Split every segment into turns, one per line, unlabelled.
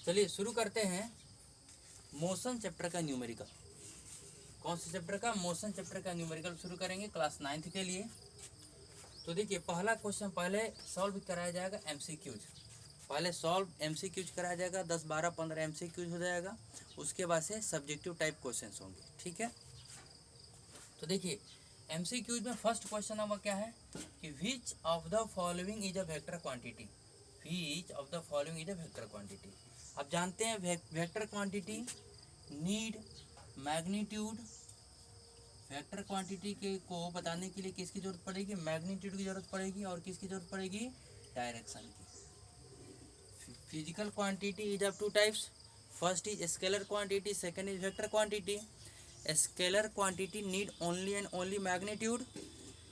चलिए शुरू करते हैं मोशन चैप्टर का न्यूमेरिकल। कौन से चैप्टर का? मोशन चैप्टर का न्यूमेरिकल शुरू करेंगे क्लास 9th के लिए। तो देखिए पहला क्वेश्चन पहले सॉल्व कराया जाएगा एमसीक्यूज। पहले सॉल्व एमसीक्यूज कराया जाएगा, 10 12 15 एमसीक्यूज हो जाएगा। उसके बाद से सब्जेक्टिव टाइप क्वेश्चंस होंगे, ठीक है। तो देखिए एमसीक्यूज में फर्स्ट क्वेश्चन हमारा क्या है कि which of the following is a vector quantity. Which of the following is a vector quantity. अब जानते हैं vector quantity need magnitude. Vector quantity के को बताने के लिए किसकी जरूरत पड़ेगी? मैग्नीट्यूड की जरूरत पड़ेगी। और किसकी जरूरत पड़ेगी? डायरेक्शन की। Physical quantity is of two types. First is scalar quantity, second is vector quantity. Scalar quantity need only and only magnitude,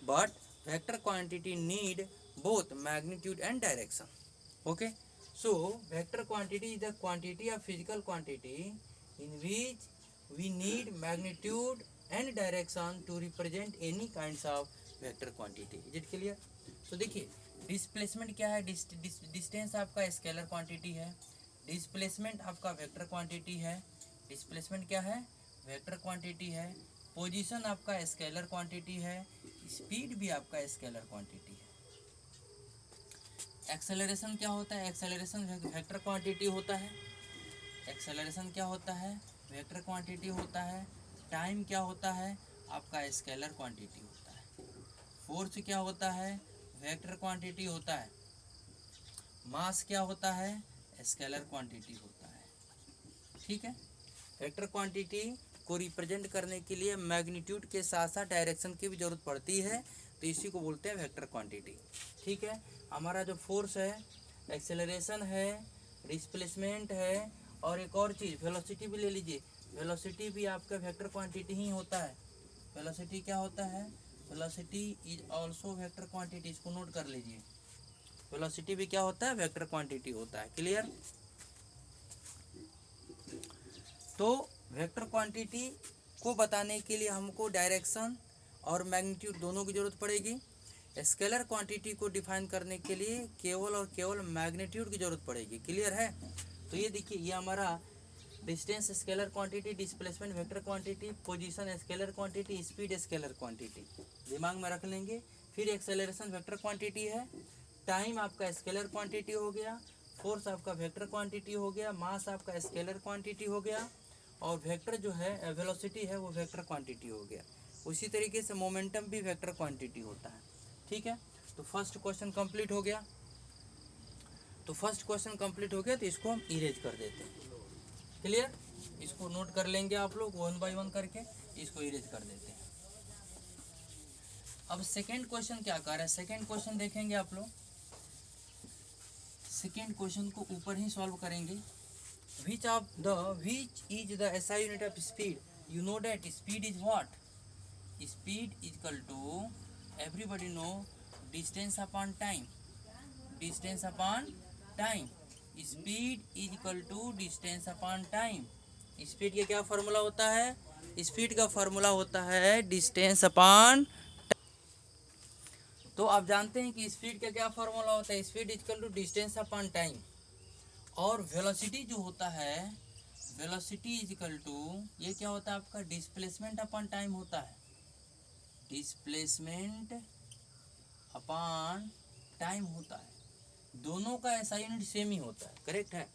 but vector quantity need both magnitude and direction. Okay, so vector quantity is the quantity of physical quantity in which we need magnitude and direction to represent any kinds of vector quantity. Is it clear? तो देखिए displacement क्या है? Distance आपका scalar quantity है, displacement आपका vector quantity है। Displacement क्या है? वेक्टर क्वांटिटी है। पोजीशन आपका स्केलर क्वांटिटी है, स्पीड भी आपका स्केलर क्वांटिटी है। एक्सेलरेशन क्या होता है? एक्सेलरेशन वेक्टर क्वांटिटी होता है। एक्सेलरेशन क्या होता है? वेक्टर क्वांटिटी होता है। टाइम क्या होता है? आपका स्केलर क्वांटिटी होता है। फोर्स क्या होता है? वेक्टर क्वांटिटी होता है। मास क्या होता है? स्केलर क्वांटिटी होता है, ठीक है। वेक्टर क्वांटिटी को रिप्रेजेंट करने के लिए मैग्नीट्यूड के साथ साथ डायरेक्शन की भी जरूरत पड़ती है, तो इसी को बोलते हैं वेक्टर क्वांटिटी, ठीक है। हमारा जो फोर्स है, एक्सेलरेशन है, डिस्प्लेसमेंट है, और एक और चीज़ वेलोसिटी भी ले लीजिए। वेलोसिटी भी आपका वेक्टर क्वांटिटी ही होता है। वेलोसिटी क्या होता है? Velocity is also vector quantity. इसको नोट कर लीजिए, वेलोसिटी भी क्या होता है? वेक्टर क्वांटिटी होता है। क्लियर? तो वेक्टर क्वांटिटी को बताने के लिए हमको डायरेक्शन और मैग्नीट्यूड दोनों की जरूरत पड़ेगी। स्केलर क्वांटिटी को डिफाइन करने के लिए केवल और केवल मैग्नीट्यूड की जरूरत पड़ेगी। क्लियर है? तो ये देखिए ये हमारा distance scalar quantity, displacement vector quantity, position scalar quantity, speed scalar quantity दिमाग में रख लेंगे। फिर एक्सेलरेशन वेक्टर क्वांटिटी है, टाइम आपका स्केलर क्वांटिटी हो गया, फोर्स आपका वेक्टर क्वांटिटी हो गया, मास आपका स्केलर क्वांटिटी हो गया, और वेक्टर जो है वेलोसिटी है वो वेक्टर क्वांटिटी हो गया। उसी तरीके से मोमेंटम भी वेक्टर क्वांटिटी होता है, ठीक है। तो फर्स्ट क्वेश्चन कंप्लीट हो गया। तो इसको हम इरेज कर देते हैं। क्लियर? इसको नोट कर लेंगे आप लोग 1 by 1 करके, इसको इरेज कर देते हैं। अब सेकेंड क्वेश्चन क्या कर रहा है? सेकेंड क्वेश्चन देखेंगे आप लोग। सेकेंड क्वेश्चन को ऊपर ही सॉल्व करेंगे। Which is the SI unit of speed? You know that speed is what? Speed is equal to, everybody know, distance upon time. Distance upon time. Speed is equal to distance upon time. Speed का क्या formula होता है? Speed का formula होता है distance upon. तो आप जानते हैं कि स्पीड का क्या फार्मूला होता है? Speed is equal to distance upon time. और वेलोसिटी जो होता है, वेलोसिटी इज इक्वल टू, ये क्या होता है आपका? डिस्प्लेसमेंट अपॉन टाइम होता है। डिस्प्लेसमेंट अपॉन टाइम होता है। दोनों का एसआई यूनिट सेम ही होता है, करेक्ट है।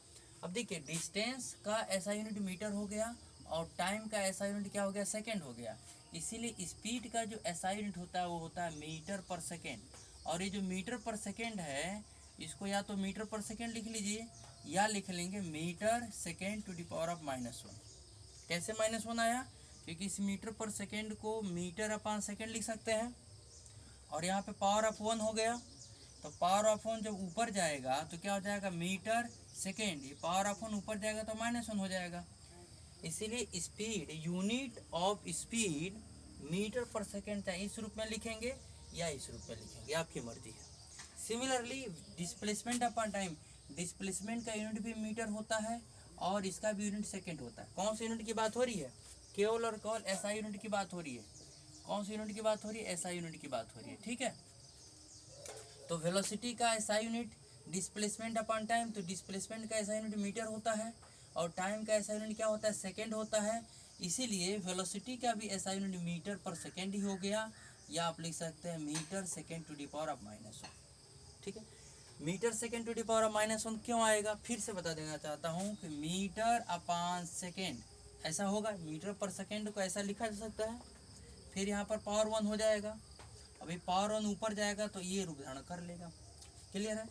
अब देखिए डिस्टेंस का एसआई यूनिट मीटर हो गया और टाइम का एसआई यूनिट क्या हो गया? सेकंड हो गया। इसीलिए स्पीड का जो एसआई यूनिट होता है वो होता है मीटर पर सेकेंड। और ये जो मीटर पर सेकेंड है, इसको या तो मीटर पर सेकेंड लिख लीजिए या लिख लेंगे metre second to the power of -1। कैसे -1 आया? क्योंकि इस मीटर पर सेकेंड को मीटर अपॉन सेकेंड लिख सकते हैं, और यहाँ पे पावर ऑफ 1 हो गया। तो पावर ऑफ 1 जब ऊपर जाएगा तो क्या हो जाएगा? Metre second. ये पावर ऑफ 1 ऊपर जाएगा तो -1 हो जाएगा। इसीलिए speed, unit of speed metre per second, चाहे इस रूप में लिखेंगे या इस रूप में लिखेंगे, आपकी मर्जी है। Similarly displacement upon time, displacement का यूनिट भी मीटर होता है और इसका भी यूनिट सेकेंड होता है। कौन सी यूनिट की बात हो रही है? केवल और केवल एसआई यूनिट की बात हो रही है। कौन सी यूनिट की बात हो रही है? एसआई यूनिट की बात हो रही है, ठीक है। तो वेलोसिटी का SI unit displacement upon time, तो डिस्प्लेसमेंट का ऐसा यूनिट मीटर होता है और टाइम का ऐसा यूनिट क्या होता है, सेकेंड होता है। इसीलिए वेलोसिटी का भी ऐसा यूनिट मीटर पर सेकेंड ही हो गया, या आप लिख सकते हैं metre second to the power of -1। ठीक है, metre second to the power of -1 क्यों आएगा, फिर से बता देना चाहता हूँ कि मीटर अपॉन सेकेंड ऐसा होगा, मीटर पर सेकेंड को ऐसा लिखा जा सकता है, फिर यहाँ पर पावर 1 हो जाएगा। अभी पावर 1 ऊपर जाएगा तो ये रूप धारण कर लेगा। क्लियर है।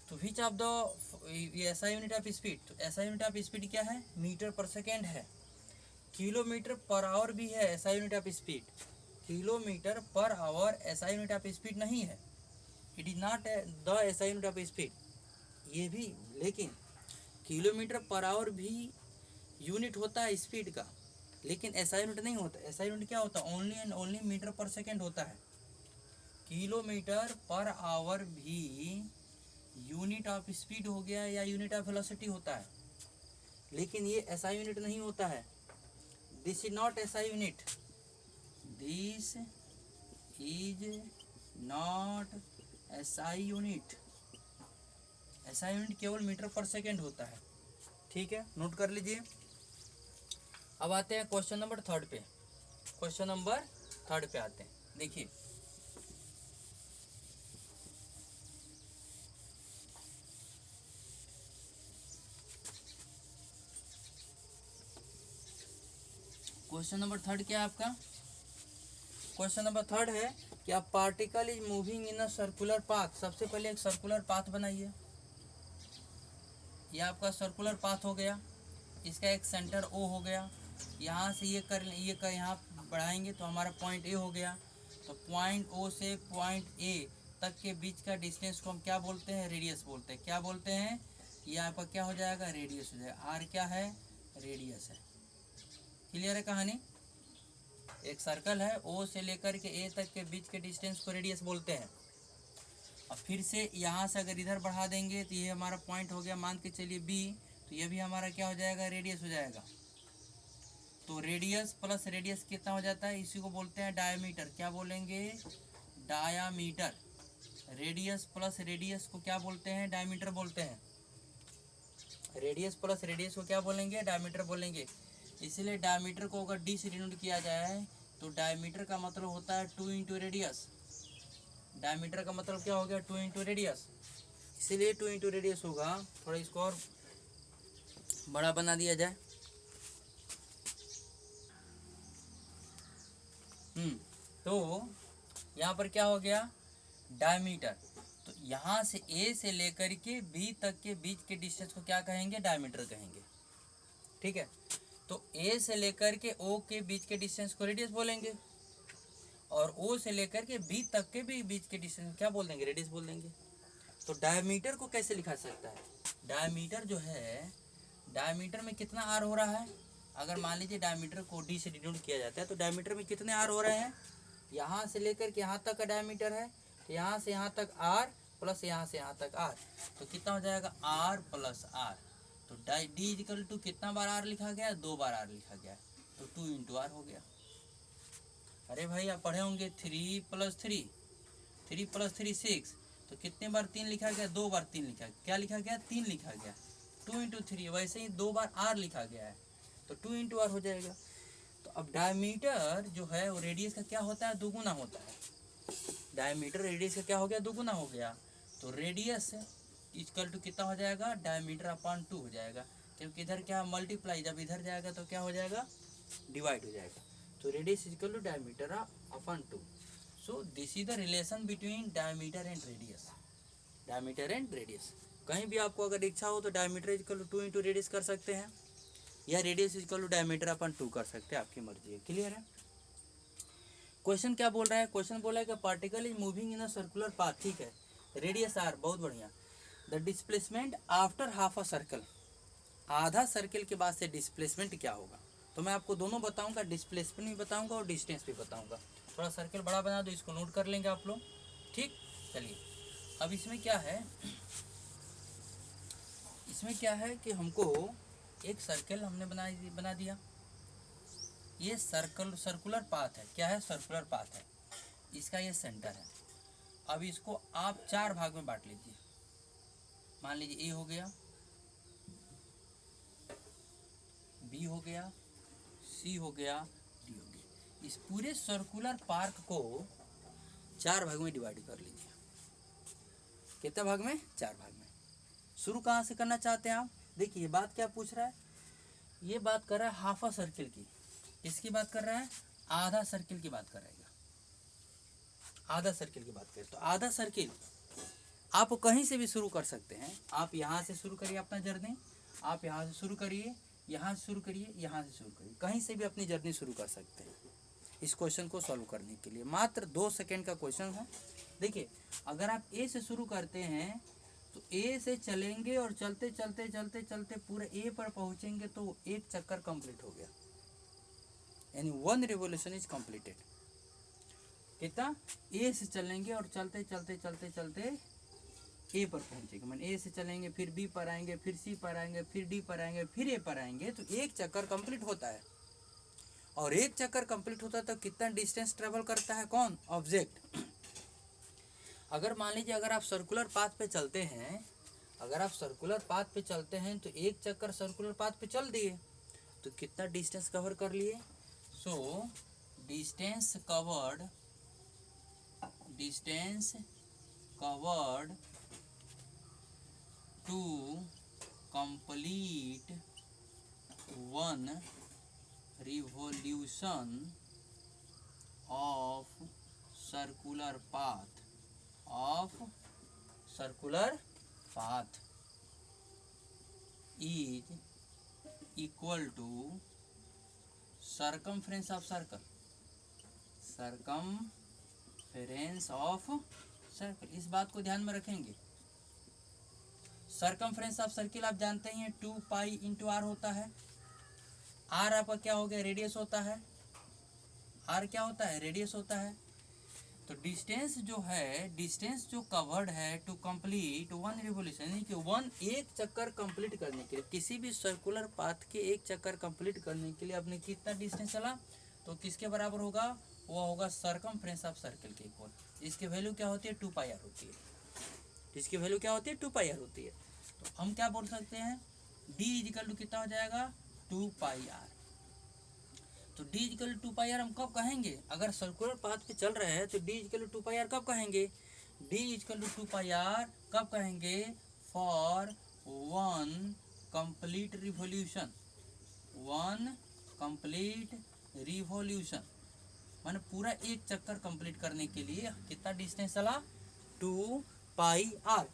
तो विच ऑफ द ऐसा यूनिट ऑफ स्पीड, तो ऐसा यूनिट ऑफ स्पीड क्या है, मीटर पर सेकेंड है। किलोमीटर पर आवर भी है ऐसा unit of speed, kilometre per our ऐसा यूनिट ऑफ स्पीड नहीं है, इट इज नॉट द ऐसा यूनिट ऑफ स्पीड ये भी। लेकिन किलोमीटर पर आवर भी यूनिट होता है स्पीड का, लेकिन ऐसा यूनिट नहीं होता। ऐसा यूनिट क्या होता है, only and only metre per second होता है। किलोमीटर पर आवर भी यूनिट ऑफ स्पीड हो गया या यूनिट ऑफ वेलोसिटी होता है, लेकिन ये ऐसा यूनिट नहीं होता है। दिस इज नॉट ऐसा unit, this is not SI unit. ऐसा यूनिट केवल मीटर पर सेकेंड होता है। ठीक है, नोट कर लीजिए। अब आते हैं क्वेश्चन नंबर 3 पे। क्वेश्चन नंबर 3 पे आते हैं। देखिए, क्वेश्चन नंबर 3 क्या है आपका, क्वेश्चन नंबर 3 है कि a particle is moving in a circular path. सबसे पहले एक सर्कुलर पाथ बनाइए। यह आपका सर्कुलर पाथ हो गया, इसका एक सेंटर ओ हो गया, यहाँ से ये कर यहाँ बढ़ाएंगे तो हमारा पॉइंट ए हो गया। तो पॉइंट ओ से पॉइंट ए तक के बीच का डिस्टेंस को हम क्या बोलते हैं, रेडियस बोलते हैं। क्या बोलते हैं, ये आपका क्या हो जाएगा, रेडियस हो जाएगा। आर क्या है, रेडियस है। क्लियर है कहानी। एक सर्कल है, ओ से लेकर के ए तक के बीच के डिस्टेंस को रेडियस बोलते हैं। अब फिर से यहाँ से अगर इधर बढ़ा देंगे तो ये हमारा पॉइंट हो गया, मान के चलिए बी, तो ये भी हमारा क्या हो जाएगा, रेडियस हो जाएगा। तो रेडियस प्लस रेडियस कितना हो जाता है, इसी को बोलते हैं डायमीटर। क्या बोलेंगे, डायामीटर। रेडियस प्लस रेडियस को क्या बोलते हैं, डायमीटर बोलते हैं। रेडियस प्लस रेडियस को क्या बोलेंगे, डायमीटर बोलेंगे। इसलिए डायमीटर को अगर डी से डिनोट किया जाए तो डायमीटर का मतलब होता है 2 इंटू रेडियस। डायमीटर का मतलब क्या हो गया, 2 इंटू रेडियस, इसीलिए 2 इंटू रेडियस होगा। थोड़ा इसको और बड़ा बना दिया जाए। तो यहाँ पर क्या हो गया, डायमीटर। तो यहाँ से ए से लेकर के बी तक के बीच के डिस्टेंस को क्या कहेंगे, डायमीटर कहेंगे। ठीक है, तो ए से लेकर के ओ के बीच के डिस्टेंस को रेडियस बोलेंगे, और ओ से लेकर के बी तक के भी बीच के डिस्टेंस क्या बोल देंगे, रेडियस बोल देंगे। तो डायमीटर को कैसे लिखा सकता है, डायमीटर जो है, डायमीटर में कितना आर हो रहा है। अगर मान लीजिए डायमीटर को डी से डिनोट किया जाता है तो डायमीटर में कितने आर हो रहे हैं, यहाँ से लेकर के यहाँ तक का डायमीटर है, तो यहाँ से यहाँ तक आर प्लस यहाँ से यहाँ तक आर, तो कितना हो जाएगा, आर प्लस आर। तो डी इक्वल टू कितना बार आर लिखा गया, 2 बार आर लिखा गया, तो 2 इंटू आर हो गया। अरे भाई आप पढ़े होंगे 3 प्लस 3, 3 प्लस 3 6, तो कितने बार 3 लिखा गया, 2 बार 3 लिखा गया। क्या लिखा गया, 3 लिखा गया। 2 इंटू 3, वैसे ही 2 बार आर लिखा गया है, तो 2 इंटू आर हो जाएगा। तो अब डायमीटर जो है वो रेडियस का क्या होता है, दुगुना होता है। डायमीटर रेडियस का क्या हो गया, दुगुना हो गया। तो रेडियस इक्वल टू कितना हो जाएगा, डायमीटर अपॉन 2 हो जाएगा, क्योंकि इधर क्या मल्टीप्लाई, जब इधर जाएगा तो क्या हो जाएगा, डिवाइड हो जाएगा। तो radius equal to diameter upon 2। So this is the relation between diameter and radius. Diameter and radius, कहीं भी आपको अगर इच्छा हो तो diameter equal to 2 into radius कर सकते हैं, या radius equal to diameter upon 2 कर सकते हैं, आपकी मर्जी है। क्लियर है। क्वेश्चन क्या बोल रहा है, क्वेश्चन बोला है कि particle is moving in a circular path. ठीक है, रेडियस आर, बहुत बढ़िया। The displacement after half a circle, आधा सर्कल के बाद से डिस्प्लेसमेंट क्या होगा। तो मैं आपको दोनों बताऊंगा, डिस्प्लेसमेंट भी बताऊंगा और डिस्टेंस भी बताऊंगा। थोड़ा सर्कल बड़ा बना दो, इसको नोट कर लेंगे आप लोग। ठीक, चलिए अब इसमें क्या है, इसमें क्या है कि हमको एक सर्कल हमने बना दिया। ये सर्कुलर पाथ है। क्या है, सर्कुलर पाथ है, इसका ये सेंटर है। अब इसको आप 4 भाग में बांट लीजिए। मान लीजिए ए हो गया, बी हो गया, सी हो गया, डी हो गया। इस पूरे सर्कुलर पार्क को 4 भागों में डिवाइड कर लीजिए। कितने भाग में? 4 भाग में। शुरू कहाँ से करना चाहते हैं आप? देखिए बात क्या पूछ रहा है, ये बात कर रहा है हाफ अ सर्किल की। किसकी बात कर रहा है? आधा सर्किल की बात कर रहा है। आधा सर्किल की बात करें तो आधा सर्किल आप कहीं से भी शुरू कर सकते हैं। आप यहाँ से शुरू करिए अपना जर्नी, आप यहाँ से शुरू करिए, यहाँ से शुरू करिए, यहाँ से शुरू करिए, कहीं से भी अपनी जर्नी शुरू कर सकते हैं इस क्वेश्चन को सॉल्व करने के लिए। मात्र 2 सेकेंड का क्वेश्चन है। देखिए अगर आप ए से शुरू करते हैं तो ए से चलेंगे और चलते चलते चलते चलते पूरे ए पर पहुँचेंगे तो एक चक्कर कंप्लीट हो गया, यानी 1 रिवोल्यूशन इज कंप्लीटेड। कितना? ए से चलेंगे और चलते चलते चलते चलते ए पर पहुंचेंगे, मैंने ए से चलेंगे, फिर बी पर आएंगे, फिर सी पर आएंगे, फिर डी पर आएंगे, फिर ए पर आएंगे, तो एक चक्कर कंप्लीट होता है। और एक चक्कर कंप्लीट होता है तो कितना डिस्टेंस ट्रेवल करता है? कौन? ऑब्जेक्ट। अगर मान लीजिए अगर आप सर्कुलर पाथ पे चलते हैं, अगर आप सर्कुलर पाथ पे चलते हैं तो एक चक्कर सर्कुलर पाथ पे चल दिए तो कितना डिस्टेंस कवर कर लिए? So distance covered to complete 1 revolution of circular path is equal to circumference of circle। इस बात को ध्यान में रखेंगे। सर्कमफ्रेंस ऑफ सर्किल आप जानते हैं 2 पाई इंटू आर होता है। आर आपका क्या हो गया? रेडियस होता है। आर क्या होता है? रेडियस होता है। तो डिस्टेंस जो है, डिस्टेंस जो कवर्ड है टू कंप्लीट 1 रिवोल्यूशन, यानी कि एक चक्कर कंप्लीट करने के लिए, किसी भी सर्कुलर पाथ के एक चक्कर कंप्लीट करने के लिए आपने कितना डिस्टेंस चला तो किसके बराबर होगा? वो होगा सर्कमफ्रेंस ऑफ सर्किल के इक्वल। इसकी वैल्यू क्या होती है? 2 पाई आर होती है। इसकी वैल्यू क्या होती है? 2 पाई आर होती है। तो हम क्या बोल सकते हैं? d इजिकल टू कितना हो जाएगा? 2 पाई आर। तो d equal to 2 pi r हम कब कहेंगे? अगर सर्कुलर पाथ पे चल रहे हैं तो d equal to 2 pi r कब कहेंगे? d equal to 2 pi r कब कहेंगे? For 1 complete revolution. 1 complete revolution माने पूरा एक चक्कर कंप्लीट करने के लिए कितना डिस्टेंस चला? 2 पाई आर।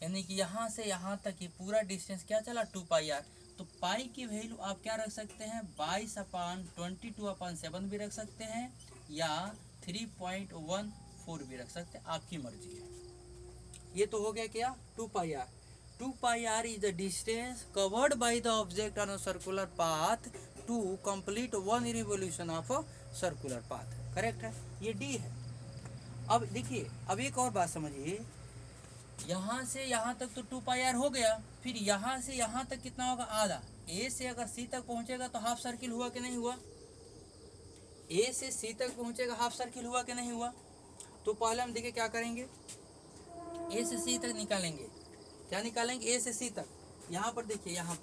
यानी कि यहाँ से यहाँ तक ये पूरा डिस्टेंस क्या चला? 2 पाई आर। तो पाई की वैल्यू आप क्या रख सकते हैं? 22/22/7 भी रख सकते हैं या 3.14 भी रख सकते हैं, आपकी मर्जी है। ये तो हो गया क्या? 2 pi r. 2 pi r is the distance covered by the object on a circular path to complete 1 revolution of circular path. Correct है, ये डी है। अब देखिए, अब एक और बात समझिए, यहाँ से यहाँ तक तो 2 पाई आर हो गया, फिर यहाँ से यहाँ तक कितना होगा? आधा। ए से अगर सी तक पहुँचेगा तो हाफ सर्किल हुआ कि नहीं हुआ? ए से सी तक पहुँचेगा, हाफ सर्किल हुआ कि नहीं हुआ? तो पहले हम देखिए क्या करेंगे, ए से सी तक निकालेंगे। क्या निकालेंगे? ए से सी तक। यहाँ पर देखिए, यहाँ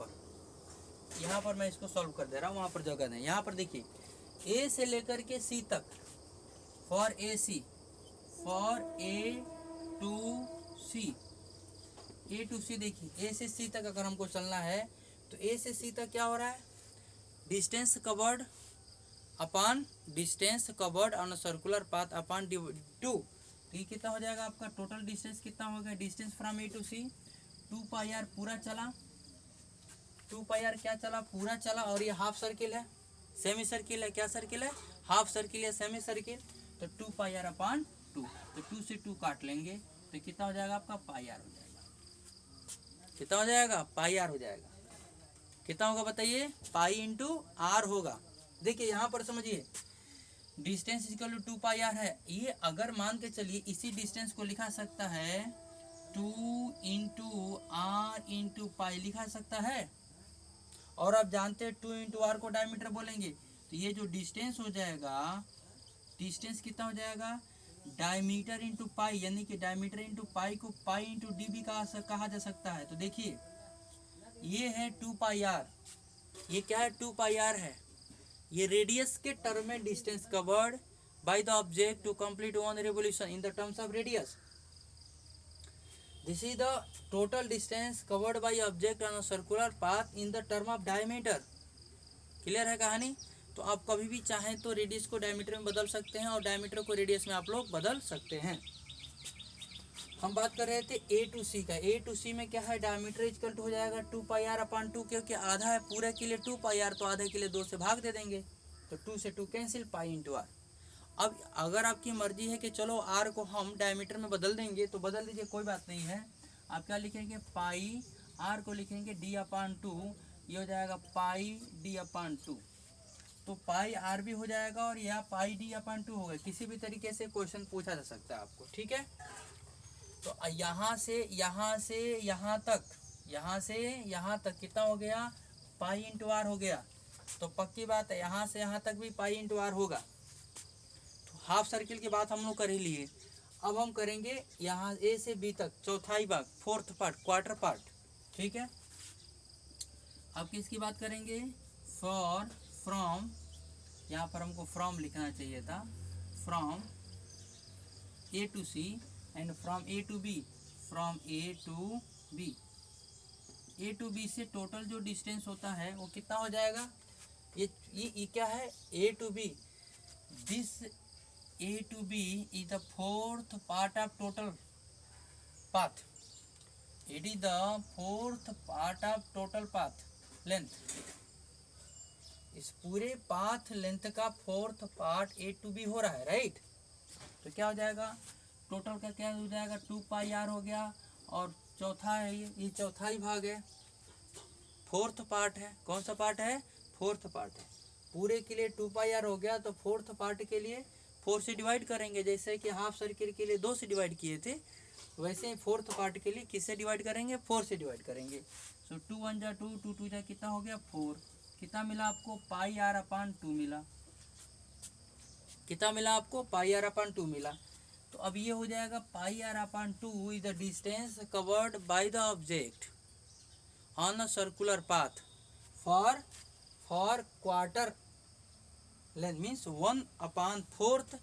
पर मैं इसको सॉल्व कर दे रहा हूँ, वहाँ पर जगह नहीं। यहाँ पर देखिए, ए से लेकर के सी तक, for A C, for A to C, A to C. देखिए ए से सी तक अगर हमको चलना है तो ए से सी तक क्या हो रहा है? Distance covered upon distance covered on circular path upon 2। तो ये कितना हो जाएगा आपका? टोटल डिस्टेंस कितना हो गया? Distance from A to C 2 pi r पूरा चला। 2 पाई आर क्या चला? पूरा चला। और ये हाफ सर्किल है, सेमी सर्किल है। क्या सर्किल है? हाफ सर्किल या सेमी सर्किल। तो 2 पाई आर अपॉन 2, तो 2 से 2 काट लेंगे तो कितना हो जाएगा आपका? पाई आर हो जाएगा। कितना हो जाएगा? पाई आर हो जाएगा। कितना होगा बताइए? पाई इंटू आर होगा। देखिए यहाँ पर समझिए, distance equal to 2 pi r है। ये अगर मान के चलिए इसी डिस्टेंस को लिखा सकता है 2 इंटू आर इंटू पाई लिखा सकता है। और आप जानते हैं 2 इंटू आर को डायमीटर बोलेंगे। तो ये जो डिस्टेंस हो जाएगा, डिस्टेंस कितना हो जाएगा? डायमीटर इंटू पाई, यानी कि डायमीटर इंटू पाई को पाई इंटू डी भी कहा जा सकता है। तो देखिए ये है 2 पाई आर, ये क्या है 2 पाई आर है, ये रेडियस के टर्म में distance covered by the object to complete one revolution in the terms of radius. This is the total distance covered by object on a circular path in the term of diameter. Clear है कहानी। तो आप कभी भी चाहें तो radius को diameter में बदल सकते हैं और डायमीटर को रेडियस में आप लोग बदल सकते हैं। हम बात कर रहे थे ए टू सी का। ए टू सी में क्या है, डायमीटर इक्वल टू हो जाएगा 2 पाई आर अपॉन 2, क्योंकि आधा है पूरे के लिए 2 पाई आर, तो आधे के लिए 2 से भाग दे देंगे, तो 2 से 2 कैंसिल, पाई इंटू आर। अब अगर आपकी मर्जी है कि चलो आर को हम डायमीटर में बदल देंगे तो बदल दीजिए, कोई बात नहीं है। आप क्या लिखेंगे, पाई आर को लिखेंगे डी अपॉन 2, ये हो जाएगा पाई डी अपॉन 2, तो पाई आर भी हो जाएगा और यह पाई डी अपॉन 2 होगा। किसी भी तरीके से क्वेश्चन पूछा जा सकता है आपको, ठीक है। तो यहाँ से यहाँ तक, यहाँ से यहाँ तक कितना हो गया, पाई इंटू आर हो गया। तो पक्की बात है यहाँ से यहाँ तक भी पाई इंटू आर होगा। तो हाफ सर्किल की बात हम लोग कर ही लिए। अब हम करेंगे यहाँ ए से बी तक चौथाई भाग, फोर्थ पार्ट, क्वार्टर पार्ट, ठीक है। अब किसकी बात करेंगे, फ्रॉम, यहाँ पर हमको फ्रॉम लिखना चाहिए था, from A to C and from A to B, from A to B. A to B से टोटल जो डिस्टेंस होता है वो कितना हो जाएगा, ये क्या है, A to B. This A to B is the fourth part of total path, it is the fourth part of total path length. इस पूरे पाथ लेंथ का fourth part A to B हो रहा है, राइट। तो क्या हो जाएगा, टोटल का क्या हो जाएगा, 2 पाई आर हो गया, और चौथा है ये चौथा ही भाग है, फोर्थ पार्ट है। कौन सा पार्ट है, फोर्थ पार्ट है। पूरे के लिए 2 पाई आर हो गया, तो फोर्थ पार्ट के लिए 4 से डिवाइड करेंगे, जैसे कि हाफ सर्किल के लिए 2 से डिवाइड किए थे, वैसे ही फोर्थ पार्ट के लिए किससे डिवाइड करेंगे, 4 से डिवाइड करेंगे। सो 2 1 जा 2, 2 2 जा कितना हो गया 4, कितना मिला आपको, पाई आर अपॉन 2 मिला। कितना मिला आपको, पाई आर अपॉन 2 मिला। तो अब ये हो जाएगा pi r upon 2 is the distance covered by the object on a circular path for quarter length, means 1/4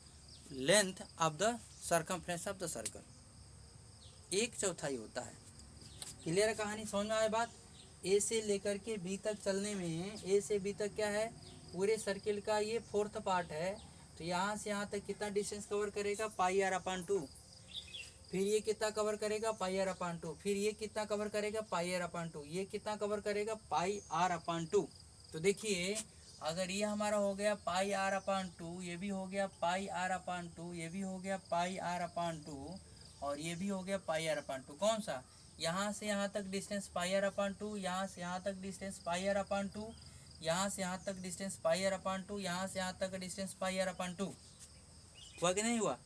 length of the circumference of the circle. 1/4 होता है। क्लियर है कहानी, समझ में आए बात। ए से लेकर के बी तक चलने में, ए से बी तक क्या है, पूरे सर्किल का ये फोर्थ पार्ट है। तो यहाँ से यहाँ तक कितना डिस्टेंस कवर करेगा, पाई आर अपॉन 2। फिर ये कितना कवर करेगा, पाई आर अपॉन 2। फिर ये कितना कवर करेगा, पाई आर अपॉन 2। ये कितना कवर करेगा, पाई आर अपॉन 2। तो देखिए अगर ये हमारा हो गया पाई आर अपॉन 2, ये भी हो गया पाई आर अपॉन 2, ये भी हो गया पाई आर अपॉन 2, और ये भी हो गया पाई आर अपॉन 2। कौन सा, यहाँ से यहाँ तक डिस्टेंस पाई आर अपॉन 2, यहाँ से यहाँ तक डिस्टेंस पाई आर अपॉन 2, यहाँ से यहाँ तक डिस्टेंस पाई आर अपॉन 2, यहाँ से यहाँ तक डिस्टेंस पाई आर अपॉन 2। हुआ कि नहीं हुआ।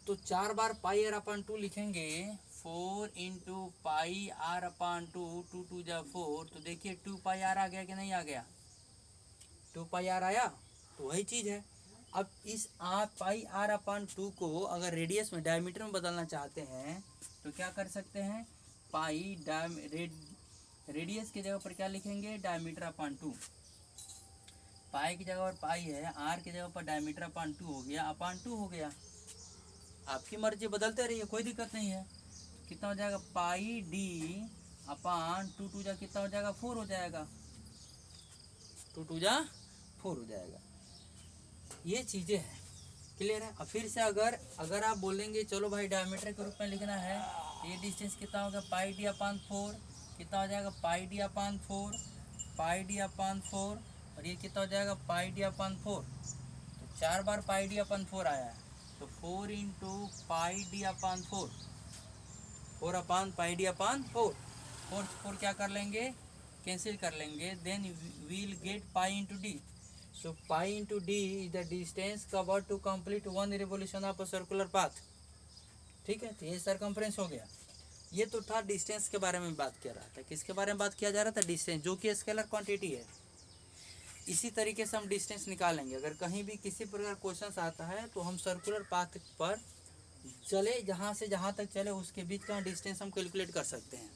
तो 4 बार पाई आर अपॉन 2 लिखेंगे, 4 इंटू पाई आर अपॉन 2, 2 2 जा 4। तो देखिए 2 पाई आर आ गया कि नहीं आ गया, 2 पाई आर आया। तो वही चीज़ है। अब इस पाई आर अपॉन 2 को अगर रेडियस में, डायमीटर में बदलना चाहते हैं तो क्या कर सकते हैं, पाई रेडियस की जगह पर क्या लिखेंगे, डायमीटर अपॉन 2। पाई की जगह पर पाई है, आर की जगह पर डायमीटर अपॉन 2 हो गया, अपॉन 2 हो गया। आपकी मर्जी, बदलते रहिए, कोई दिक्कत नहीं है। कितना हो जाएगा, पाई डी अपॉन 2 2 जा कितना हो जाएगा, 4 हो जाएगा, 2 2 जा 4 हो जाएगा। ये चीज़ें हैं, क्लियर है। अब फिर से अगर आप बोलेंगे चलो भाई डायमीटर के रूप में लिखना है, ये डिस्टेंस कितना होगा, पाई डी अपॉन 4, कितना हो जाएगा, पाई डी अपॉन 4, पाई डी अपॉन 4, और ये कितना हो जाएगा, पाई डी अपॉन 4। तो 4 बार पाई डी अपॉन 4 आया है, तो 4 into pi D upon 4, 4 upon pi D upon 4। 4 क्या कर लेंगे, कैंसिल कर लेंगे, then we'll get pi into D. So pi into d is the distance covered to complete one revolution of a circular path। ठीक है, तो ये circumference हो गया। ये तो था डिस्टेंस के बारे में बात किया रहा था। किसके बारे में बात किया जा रहा था, डिस्टेंस, जो कि स्केलर क्वांटिटी है। इसी तरीके से हम डिस्टेंस निकालेंगे। अगर कहीं भी किसी प्रकार क्वेश्चन आता है तो हम सर्कुलर पाथ पर चले, जहाँ से जहाँ तक चले उसके बीच का डिस्टेंस हम कैलकुलेट कर सकते हैं।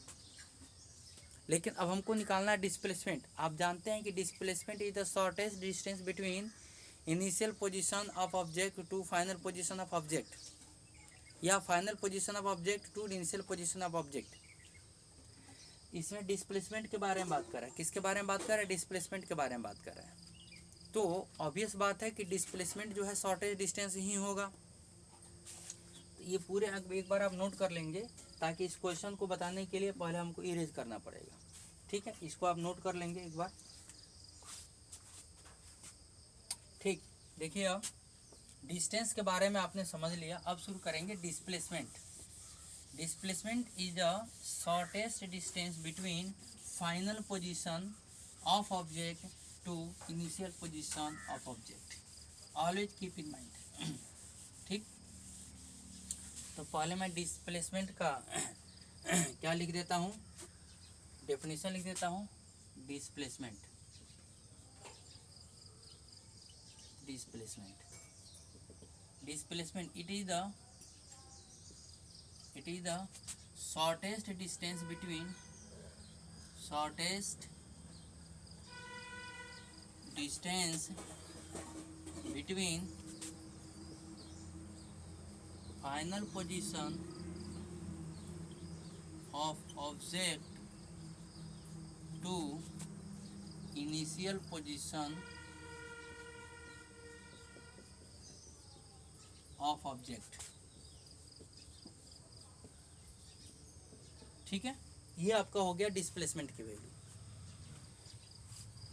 लेकिन अब हमको निकालना है डिस्प्लेसमेंट। आप जानते हैं कि displacement is the shortest distance between initial position of object to final position of object, या final position of object to initial position of object. इसमें डिस्प्लेसमेंट के बारे में बात कर रहा है। किसके बारे में बात कर रहा है? डिस्प्लेसमेंट के बारे में बात कर रहा है। तो ऑब्वियस बात है कि डिस्प्लेसमेंट जो है शॉर्टेज डिस्टेंस ही होगा। तो ये पूरे एक बार आप नोट कर लेंगे, ताकि इस क्वेश्चन को बताने के लिए पहले हमको इरेज करना पड़ेगा। ठीक है, इसको आप नोट कर लेंगे एक बार। ठीक, देखिए अब डिस्टेंस के बारे में आपने समझ लिया। अब शुरू करेंगे displacement. Displacement is a shortest distance between final position of object to initial position of object. Always keep in mind. ठीक, तो पहले मैं डिस्प्लेसमेंट का क्या लिख देता हूँ, डेफिनेशन लिख देता हूँ। Displacement it is the shortest distance between final position of object to initial position of object। ठीक है, ये आपका हो गया डिस्प्लेसमेंट की वैल्यू।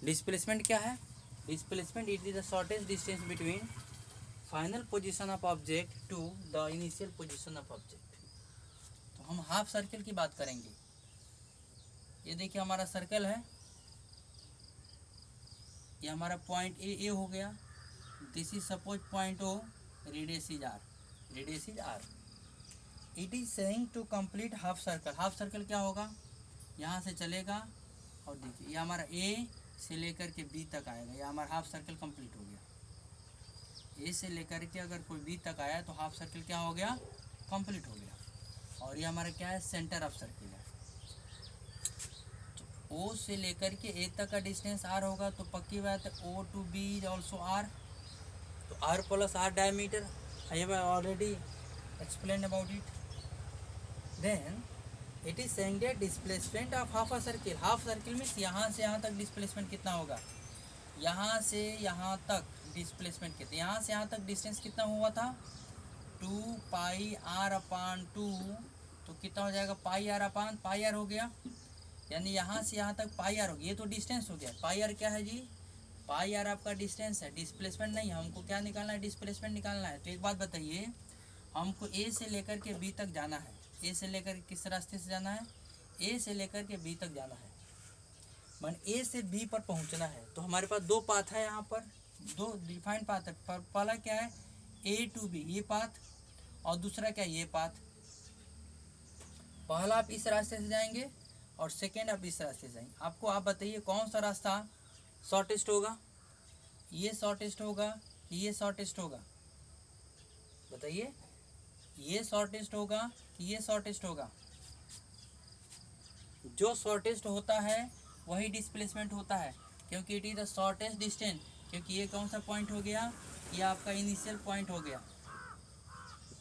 डिस्प्लेसमेंट क्या है? Displacement it is the shortest distance between final position of object to the initial position of object. तो हम हाफ सर्कल की बात करेंगे। ये देखिए हमारा सर्कल है, ये हमारा पॉइंट ए हो गया। This is suppose point O, radius is R. It is saying to complete half circle. Half circle क्या होगा? यहाँ से चलेगा और देखिए ये हमारा ए से लेकर के बी तक आएगा। ये हमारा हाफ सर्कल कंप्लीट हो गया। ए से लेकर के अगर कोई बी तक आया तो हाफ सर्कल क्या हो गया? कंप्लीट हो गया। और ये हमारा क्या है? सेंटर ऑफ सर्कल है। तो ओ से लेकर के ए तक का डिस्टेंस आर होगा, तो पक्की बात है O to B is also R. तो R plus R diameter, I have already explain about it. Then it is saying that displacement of half a circle. Half circle means यहाँ से यहाँ तक डिस्प्लेसमेंट कितना होगा? यहाँ से यहाँ तक डिस्प्लेसमेंट कितना? यहाँ से यहाँ तक डिस्टेंस कितना हुआ था? 2 पाई आर अपान 2। तो कितना हो जाएगा? Pi R upon pi are हो गया। यानी यहाँ से यहाँ तक पाई आर हो गया। ये तो डिस्टेंस हो गया। पाई आर क्या है जी? पाई आर आपका डिस्टेंस है, डिस्प्लेसमेंट नहीं। हमको क्या निकालना है? डिस्प्लेसमेंट निकालना है। तो एक बात बताइए, हमको ए से लेकर के बी तक जाना है। ए से लेकर किस रास्ते से जाना है? ए से लेकर के बी तक जाना है, मान ए से बी पर पहुंचना है। तो हमारे पास दो पाथ है, यहाँ पर दो डिफाइंड पाथ है। पहला क्या है? ए टू बी, ये पाथ। और दूसरा क्या है? ये पाथ। पहला आप इस रास्ते से जाएंगे और सेकेंड आप इस रास्ते से जाएंगे। आपको आप बताइए कौन सा रास्ता शॉर्टेस्ट होगा? ये शॉर्टेस्ट होगा कि ये शॉर्टेस्ट होगा? बताइए, ये शॉर्टेस्ट होगा कि ये शॉर्टेस्ट होगा? जो शॉर्टेस्ट होता है वही डिस्प्लेसमेंट होता है, क्योंकि it is the shortest distance. क्योंकि ये कौन सा पॉइंट हो गया? ये आपका इनिशियल पॉइंट हो गया,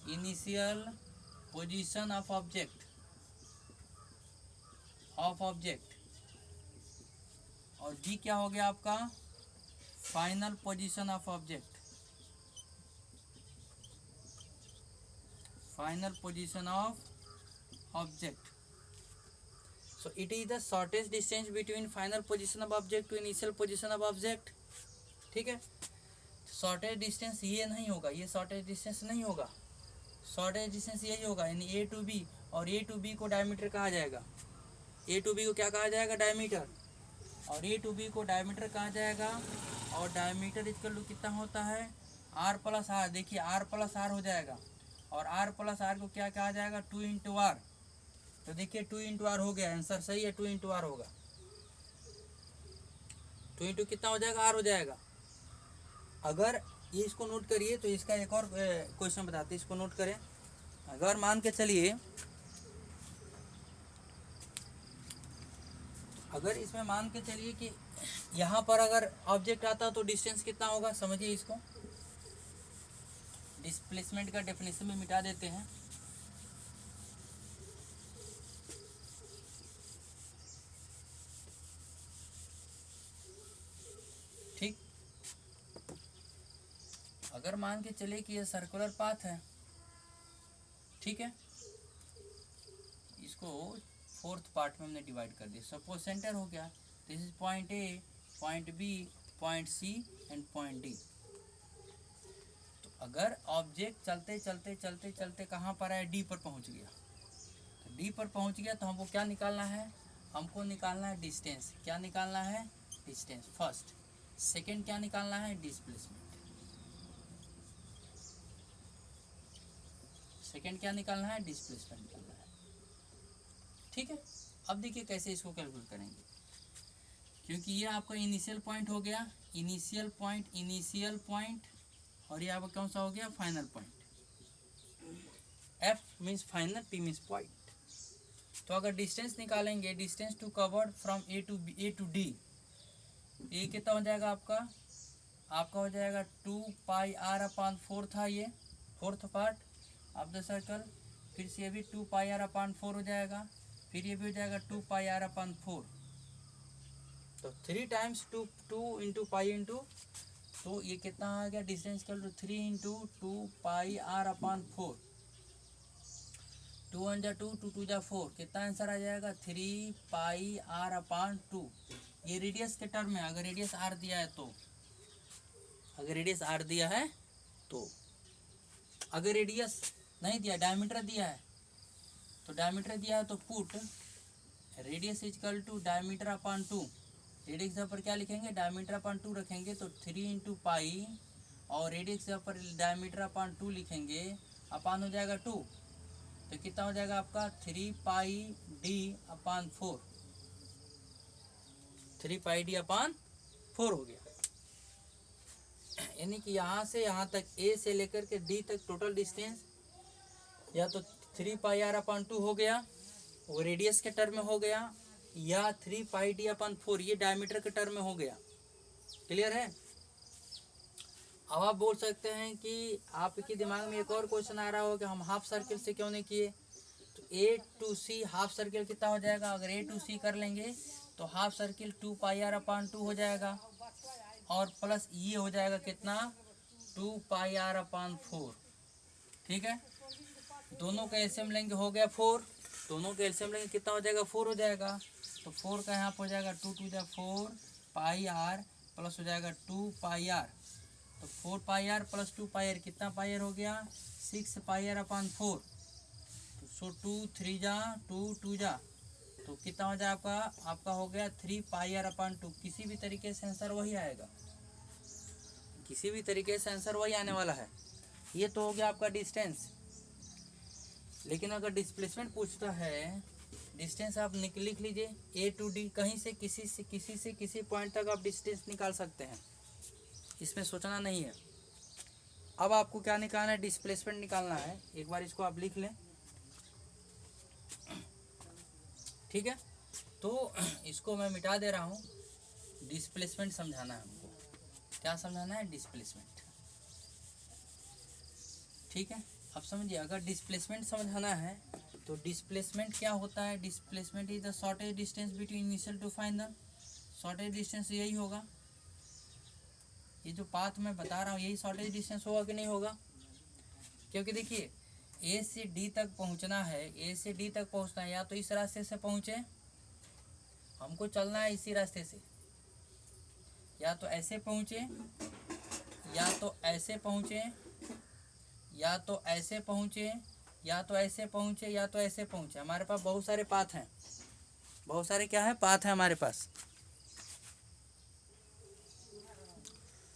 इनिशियल पोजीशन ऑफ ऑब्जेक्ट और बी क्या हो गया आपका? Final position of object. So it is the shortest distance between final position of object to initial position of object। ठीक है, शॉर्टेज डिस्टेंस ये नहीं होगा, ये शॉर्टेज डिस्टेंस नहीं होगा। शॉर्टेज डिस्टेंस यही होगा, यानी ए टू बी। और ए टू बी को डायमीटर कहा जाएगा। ए टू बी को क्या कहा जाएगा? डायमीटर। और ए टू बी को डायमीटर कहा जाएगा। और डायमीटर इक्वल टू कितना होता है? R plus R. देखिए आर प्लस आर हो जाएगा। और आर प्लस आर को क्या कहा जाएगा? 2 इंटू आर। तो देखिए 2 इंटू आर हो गया। आंसर सही है, 2 इंटू आर होगा। 2 इंटू कितना हो जाएगा, आर हो जाएगा। अगर ये इसको नोट करिए, तो इसका एक और क्वेश्चन बताते हैं, इसको नोट करें। अगर मान के चलिए, अगर इसमें मान के चलिए कि यहाँ पर अगर ऑब्जेक्ट आता तो डिस्टेंस कितना होगा, समझिए इसको। डिस्प्लेसमेंट का डेफिनेशन में मिटा देते हैं। ठीक, अगर मान के चले कि ये सर्कुलर पाथ है, ठीक है, इसको 4th पार्ट में हमने डिवाइड कर दिया। सपोज सेंटर हो गया, this is point A, point B, point C and point D. तो अगर ऑब्जेक्ट चलते चलते चलते चलते कहाँ पर आया, डी पर पहुँच गया। तो डी पर पहुँच गया तो हमको क्या निकालना है, हमको निकालना है डिस्टेंस। क्या निकालना है, डिस्टेंस फर्स्ट। सेकेंड क्या निकालना है, डिस्प्लेसमेंट। सेकेंड क्या निकालना है, डिस्प्लेसमेंट निकालना है। ठीक है, अब देखिए कैसे इसको कैलकुलेट करेंगे, क्योंकि ये आपका इनिशियल पॉइंट हो गया, इनिशियल पॉइंट, और ये आपका कौन सा हो गया, final point. F means final, P means point. तो अगर डिस्टेंस निकालेंगे, distance to covered from A to D, ये कितना हो जाएगा आपका हो जाएगा 2 पाई आर अपॉन 4 था, ये 4th part of the circle. फिर से ये भी 2 पाई आर अपॉन 4 हो जाएगा, फिर ये भी हो जाएगा 2 पाई आर अपॉन 4। तो 3 टाइम्स 2 इंटू पाई इंटू, तो ये कितना आ गया, डिस्टेंस कर लो 3 इंटू 2 पाई आर अपॉन 4। 2 1 जा 2, 2 2 जा 4, कितना आंसर आ जाएगा, 3 पाई आर अपॉन 2। ये रेडियस के टर्म में, अगर रेडियस आर दिया है तो, अगर रेडियस आर दिया है तो, अगर रेडियस नहीं दिया, डायमीटर दिया है, तो डायमीटर दिया है तो put radius equal to diameter upon 2। Radius पर क्या लिखेंगे, डायमीटर अपॉन 2 रखेंगे, तो 3 इंटू पाई, और रेडियस पर डायमीटर अपॉन 2 लिखेंगे, अपॉन हो जाएगा 2, तो कितना हो जाएगा आपका 3 पाई डी अपॉन 4। 3 पाई डी अपॉन 4 हो गया। यानी कि यहाँ से यहाँ तक, ए से लेकर के डी तक टोटल डिस्टेंस या तो 3 पाई आर अपॉन 2 हो गया, वो रेडियस के टर्म में हो गया, या 3 पाई डी अपॉन 4 ये डायमीटर के टर्म में हो गया। क्लियर है। अब आप बोल सकते हैं कि आपके दिमाग में एक और क्वेश्चन आ रहा हो कि हम हाफ सर्किल से क्यों नहीं किए। तो ए टू सी हाफ सर्किल कितना हो जाएगा, अगर ए टू सी कर लेंगे तो half circle 2 pi r upon 2 हो जाएगा, और प्लस ये हो जाएगा कितना, 2 पाई आर अपॉन 4। ठीक है, दोनों का एलसीएम लेंगे, हो गया 4। दोनों का एलसीएम लेंगे कितना हो जाएगा, 4 हो जाएगा। तो 4 का यहाँ पर हो जाएगा 2 2 जा 4 पाई आर, प्लस हो जाएगा 2 पाई आर। तो 4 पाई आर प्लस 2 पाई आर, कितना पाई आर हो गया, 6 पाई आर अपॉन 4। तो सो 2 3 जा 2 2 जा, तो कितना हो जाए आपका हो गया 3 पाई आर अपॉन 2। किसी भी तरीके से आंसर वही आएगा, किसी भी तरीके से आंसर वही आने वाला है। ये तो हो गया आपका डिस्टेंस। लेकिन अगर डिस्प्लेसमेंट पूछता है, डिस्टेंस आप लिख लीजिए ए टू डी, कहीं से किसी पॉइंट तक आप डिस्टेंस निकाल सकते हैं, इसमें सोचना नहीं है। अब आपको क्या निकालना है, डिस्प्लेसमेंट निकालना है। एक बार इसको आप लिख लें, ठीक है। तो इसको मैं मिटा दे रहा हूँ, डिस्प्लेसमेंट समझाना है हमको। क्या समझाना है, डिस्प्लेसमेंट। ठीक है, अब समझिए, अगर डिस्प्लेसमेंट समझाना है तो डिस्प्लेसमेंट क्या होता है, displacement is the shortest distance between initial to final. Shortest distance यही होगा, ये जो पाथ मैं बता रहा हूँ यही शॉर्टेज डिस्टेंस होगा कि नहीं होगा। क्योंकि देखिए ए से डी तक पहुँचना है, ए से डी तक पहुँचना है, या तो इस रास्ते से पहुँचे, हमको चलना है इसी रास्ते से, या तो ऐसे पहुँचे, या तो ऐसे पहुँचे, या तो ऐसे पहुँचे, या तो ऐसे पहुँचे, या तो ऐसे पहुँचे। हमारे पास बहुत सारे पाथ हैं, बहुत सारे क्या है, पाथ हैं हमारे पास।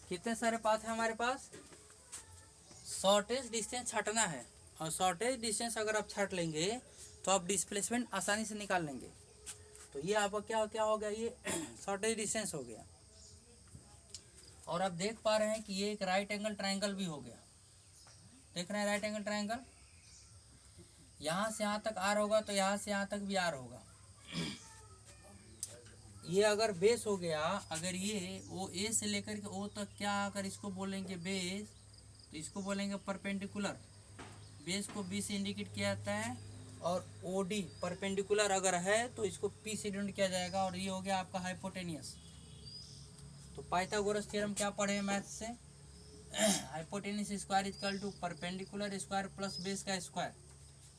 कितने सारे पाथ हैं हमारे पास। शॉर्टेज डिस्टेंस छाटना है, और शॉर्टेज डिस्टेंस अगर आप छाट लेंगे तो आप डिस्प्लेसमेंट आसानी से निकाल लेंगे। तो ये आपका क्या हो गया, ये शॉर्टेज डिस्टेंस हो गया। और आप देख पा रहे हैं कि ये एक राइट एंगल ट्रायंगल भी हो गया। देख रहे हैं राइट एंगल ट्रायंगल, यहाँ से यहाँ तक आर होगा तो यहाँ से यहाँ तक भी आर होगा। ये अगर बेस हो गया, अगर ये ओ ए से लेकर के ओ तक क्या, अगर इसको बोलेंगे बेस तो इसको बोलेंगे परपेंडिकुलर। बेस को बी से इंडिकेट किया जाता है और ओ डी परपेंडिकुलर अगर है तो इसको पी से डिनोट किया जाएगा। और ये हो गया आपका हाइपोटेनियस। तो पाइथागोरस थ्योरम क्या पढ़े मैथ से, hypotenuse square equal to perpendicular square plus base का स्क्वायर।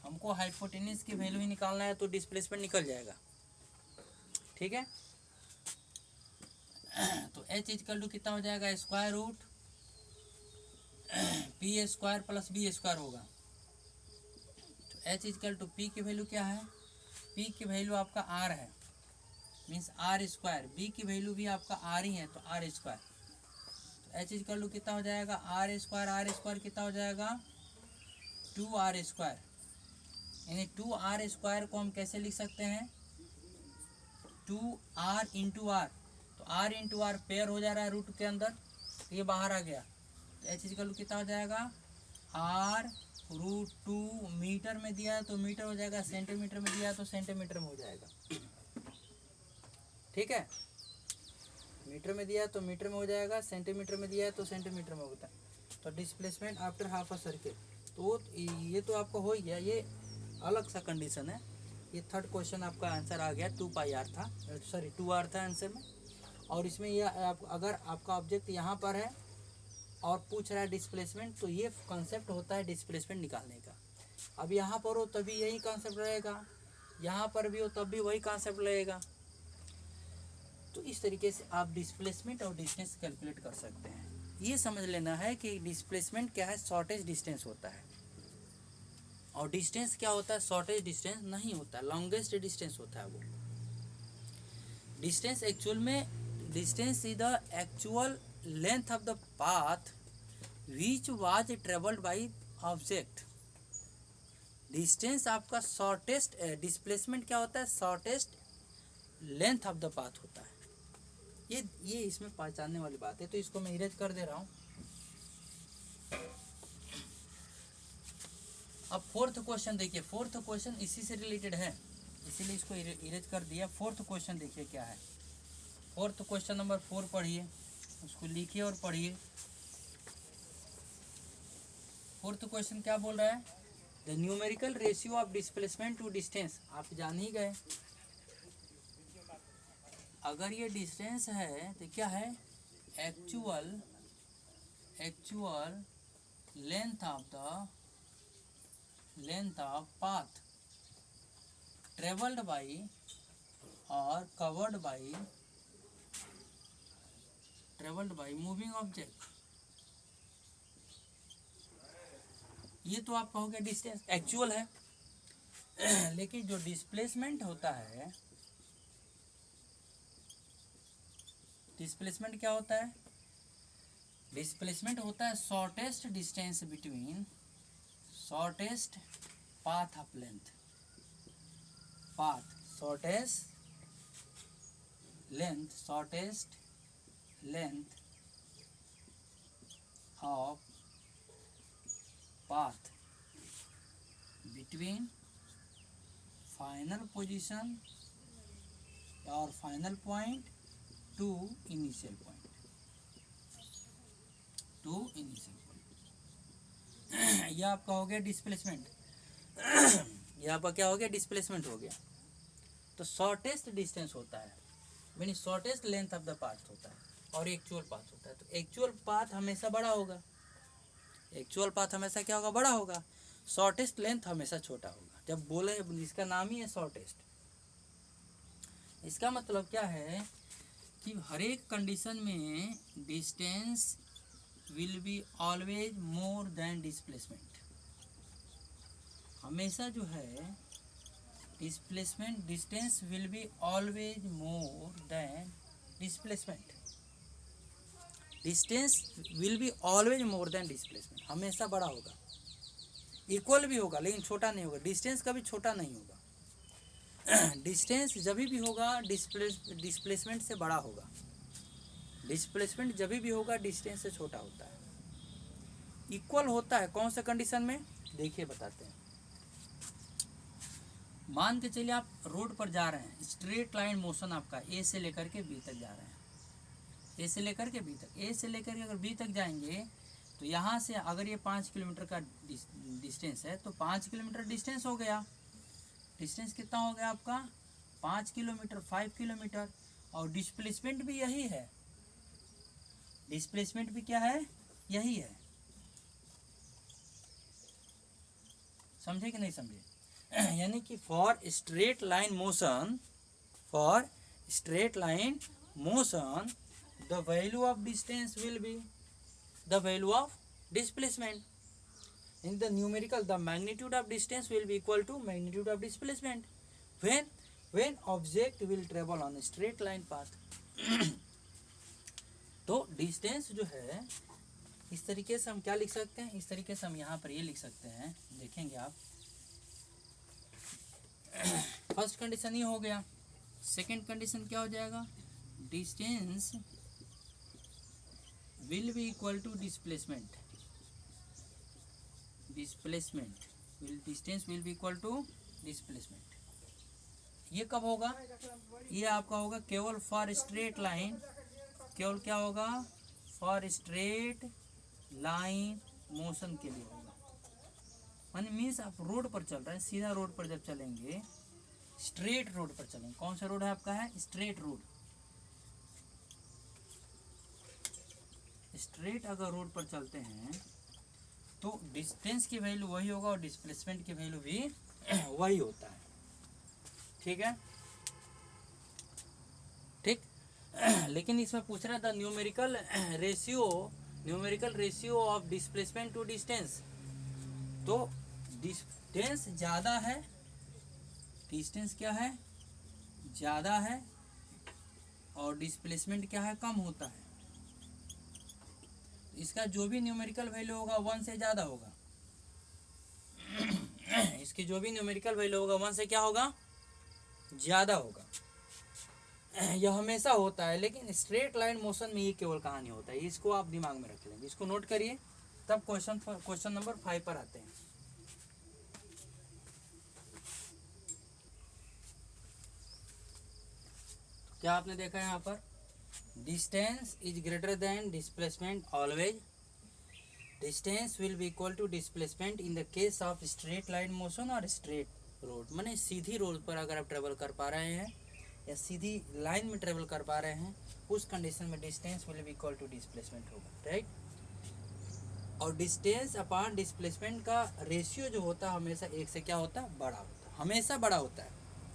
हमको हाइपोटेनियस की वैल्यू ही निकालना है तो डिस्प्लेसमेंट निकल जाएगा। ठीक है, तो h इक्वल टू कितना हो जाएगा, square root P square plus B square होगा। तो h इक्वल टू पी की वैल्यू क्या है, p की वैल्यू आपका r है, मीन्स आर स्क्वायर। बी की वैल्यू भी आपका आर ही है तो आर स्क्वायर। तो h इक्वल टू कितना हो जाएगा, आर स्क्वायर कितना हो जाएगा 2r स्क्वायर। यानी 2r स्क्वायर को हम कैसे लिख सकते हैं, 2r इंटू आर। तो r इंटू आर पेयर हो जा रहा है रूट के अंदर, तो ये बाहर आ गया। तो h इक्वल टू कितना हो जाएगा, r रूट 2 मीटर में दिया है तो मीटर हो जाएगा, सेंटीमीटर में दिया है तो सेंटीमीटर में हो जाएगा। ठीक है, मीटर में दिया है तो मीटर में हो जाएगा, सेंटीमीटर में दिया है तो सेंटीमीटर में होता है। तो displacement after half a circle, तो ये तो आपका हो ही गया, ये अलग सा कंडीशन है। ये थर्ड क्वेश्चन आपका आंसर आ गया, 2πr था, सॉरी 2r था आंसर में। और इसमें ये अगर आपका ऑब्जेक्ट यहाँ पर है और पूछ रहा है डिस्प्लेसमेंट, तो ये कॉन्सेप्ट होता है डिस्प्लेसमेंट निकालने का। अब यहाँ पर हो तभी यही कॉन्सेप्ट रहेगा, यहाँ पर भी हो तब भी वही कॉन्सेप्ट रहेगा। तो इस तरीके से आप डिस्प्लेसमेंट और डिस्टेंस कैलकुलेट कर सकते हैं। ये समझ लेना है कि डिस्प्लेसमेंट क्या है, शॉर्टेज डिस्टेंस होता है, और डिस्टेंस क्या होता है, शॉर्टेज डिस्टेंस नहीं होता, लॉन्गेस्ट डिस्टेंस होता है वो। डिस्टेंस एक्चुअल में, distance is the actual length of the path which was travelled by object. Distance आपका शॉर्टेस्ट, डिस्प्लेसमेंट क्या होता है, shortest length of the path होता है। ये इसमें पहचानने वाली बात है, तो इसको मैं इरेज कर दे रहा हूँ। अब फोर्थ क्वेश्चन देखिए, फोर्थ क्वेश्चन इसी से रिलेटेड है, इसीलिए इसको इरेज कर दिया। फोर्थ क्वेश्चन देखिए क्या है, फोर्थ क्वेश्चन नंबर 4 पढ़िए, उसको लिखिए और पढ़िए। फोर्थ क्वेश्चन क्या बोल रहा है, the numerical ratio of displacement to distance. आप जान ही गए, अगर ये डिस्टेंस है तो क्या है, actual length of path travelled by और कवर्ड बाई मूविंग ऑब्जेक्ट। ये तो आप कहोगे डिस्टेंस एक्चुअल है, लेकिन जो डिस्प्लेसमेंट होता है, डिस्प्लेसमेंट क्या होता है, डिस्प्लेसमेंट होता है shortest distance between shortest path of length, path shortest length of path between final position और final point to initial point, यह आपका हो गया डिस्प्लेसमेंट। यह आपका क्या हो गया, डिस्प्लेसमेंट हो गया। तो शॉर्टेस्ट डिस्टेंस होता है, mean shortest length of the path होता है, और एक्चुअल पाथ होता है। तो एक्चुअल पाथ हमेशा बड़ा होगा, एक्चुअल पाथ हमेशा क्या होगा, बड़ा होगा। शॉर्टेस्ट लेंथ हमेशा छोटा होगा। जब बोले, इसका नाम ही है शॉर्टेस्ट। इसका मतलब क्या है कि हर एक कंडीशन में distance will be always more than displacement. हमेशा जो है displacement, distance will be always more than displacement. Distance will be always more than displacement, हमेशा बड़ा होगा। इक्वल भी होगा लेकिन छोटा नहीं होगा, डिस्टेंस कभी छोटा नहीं होगा। डिस्टेंस जब भी होगा डिस्प्लेसमेंट से बड़ा होगा। डिस्प्लेसमेंट जब भी होगा डिस्टेंस से छोटा होता है। इक्वल होता है कौन सा कंडीशन में, देखिए बताते हैं। मान के चलिए आप रोड पर जा रहे हैं, स्ट्रेट लाइन मोशन आपका ए से लेकर के बी तक जा रहे हैं, ए से लेकर के बी तक, ए से लेकर के अगर बी तक जाएंगे तो यहाँ से अगर ये 5 किलोमीटर का डिस्टेंस है तो 5 किलोमीटर डिस्टेंस हो गया। डिस्टेंस कितना हो गया आपका 5 किलोमीटर, 5 किलोमीटर। और डिस्प्लेसमेंट भी यही है, डिस्प्लेसमेंट भी क्या है, यही है। समझे कि नहीं समझे? यानी कि for straight line motion, for straight line motion the value of distance will B the value of displacement. In the numerical, the magnitude of distance will be equal to magnitude of displacement when object will travel on a straight line path. तो distance जो है इस तरीके से हम क्या लिख सकते हैं, इस तरीके से हम यहाँ पर ये लिख सकते हैं, देखेंगे आप। फर्स्ट कंडीशन ये हो गया। सेकंड कंडीशन क्या हो जाएगा, distance will be equal to displacement, displacement will, distance will be equal to displacement। ये कब होगा, ये आपका होगा केवल फॉर स्ट्रेट लाइन, केवल क्या होगा, फॉर स्ट्रेट लाइन मोशन के लिए होगा। माने मीन्स आप रोड पर चल रहे हैं, सीधा रोड पर जब चलेंगे, स्ट्रेट रोड पर चलेंगे, कौन सा रोड है आपका, है स्ट्रेट रोड। स्ट्रेट अगर रोड पर चलते हैं तो डिस्टेंस की वैल्यू वही होगा और डिस्प्लेसमेंट की वैल्यू भी वही होता है। ठीक है, ठीक। लेकिन इसमें पूछ रहा था numerical ratio of displacement to distance. तो डिस्टेंस ज़्यादा है, डिस्टेंस क्या है, ज़्यादा है, और डिस्प्लेसमेंट क्या है, कम होता है। इसका जो भी न्यूमेरिकल वैल्यू होगा 1 से ज़्यादा होगा। इसकी जो भी न्यूमेरिकल वैल्यू होगा 1 से क्या होगा, ज़्यादा होगा। यह हमेशा होता है, लेकिन स्ट्रेट लाइन मोशन में ये केवल कहानी होता है। इसको आप दिमाग में रख लेंगे, इसको नोट करिए, तब क्वेश्चन नंबर 5 पर आते हैं। क्या आपने देखा है यहाँ पर, distance is greater than displacement always, distance will be equal to displacement in the case of straight line motion और स्ट्रेट रोड। माने सीधी रोड पर अगर आप ट्रेवल कर पा रहे हैं या सीधी लाइन में ट्रेवल कर पा रहे हैं, उस कंडीशन में distance will be equal to displacement होगा, राइट। और डिस्टेंस अपॉन डिस्प्लेसमेंट का रेशियो जो होता है हमेशा 1 से क्या होता है, बड़ा होता है, हमेशा बड़ा होता है।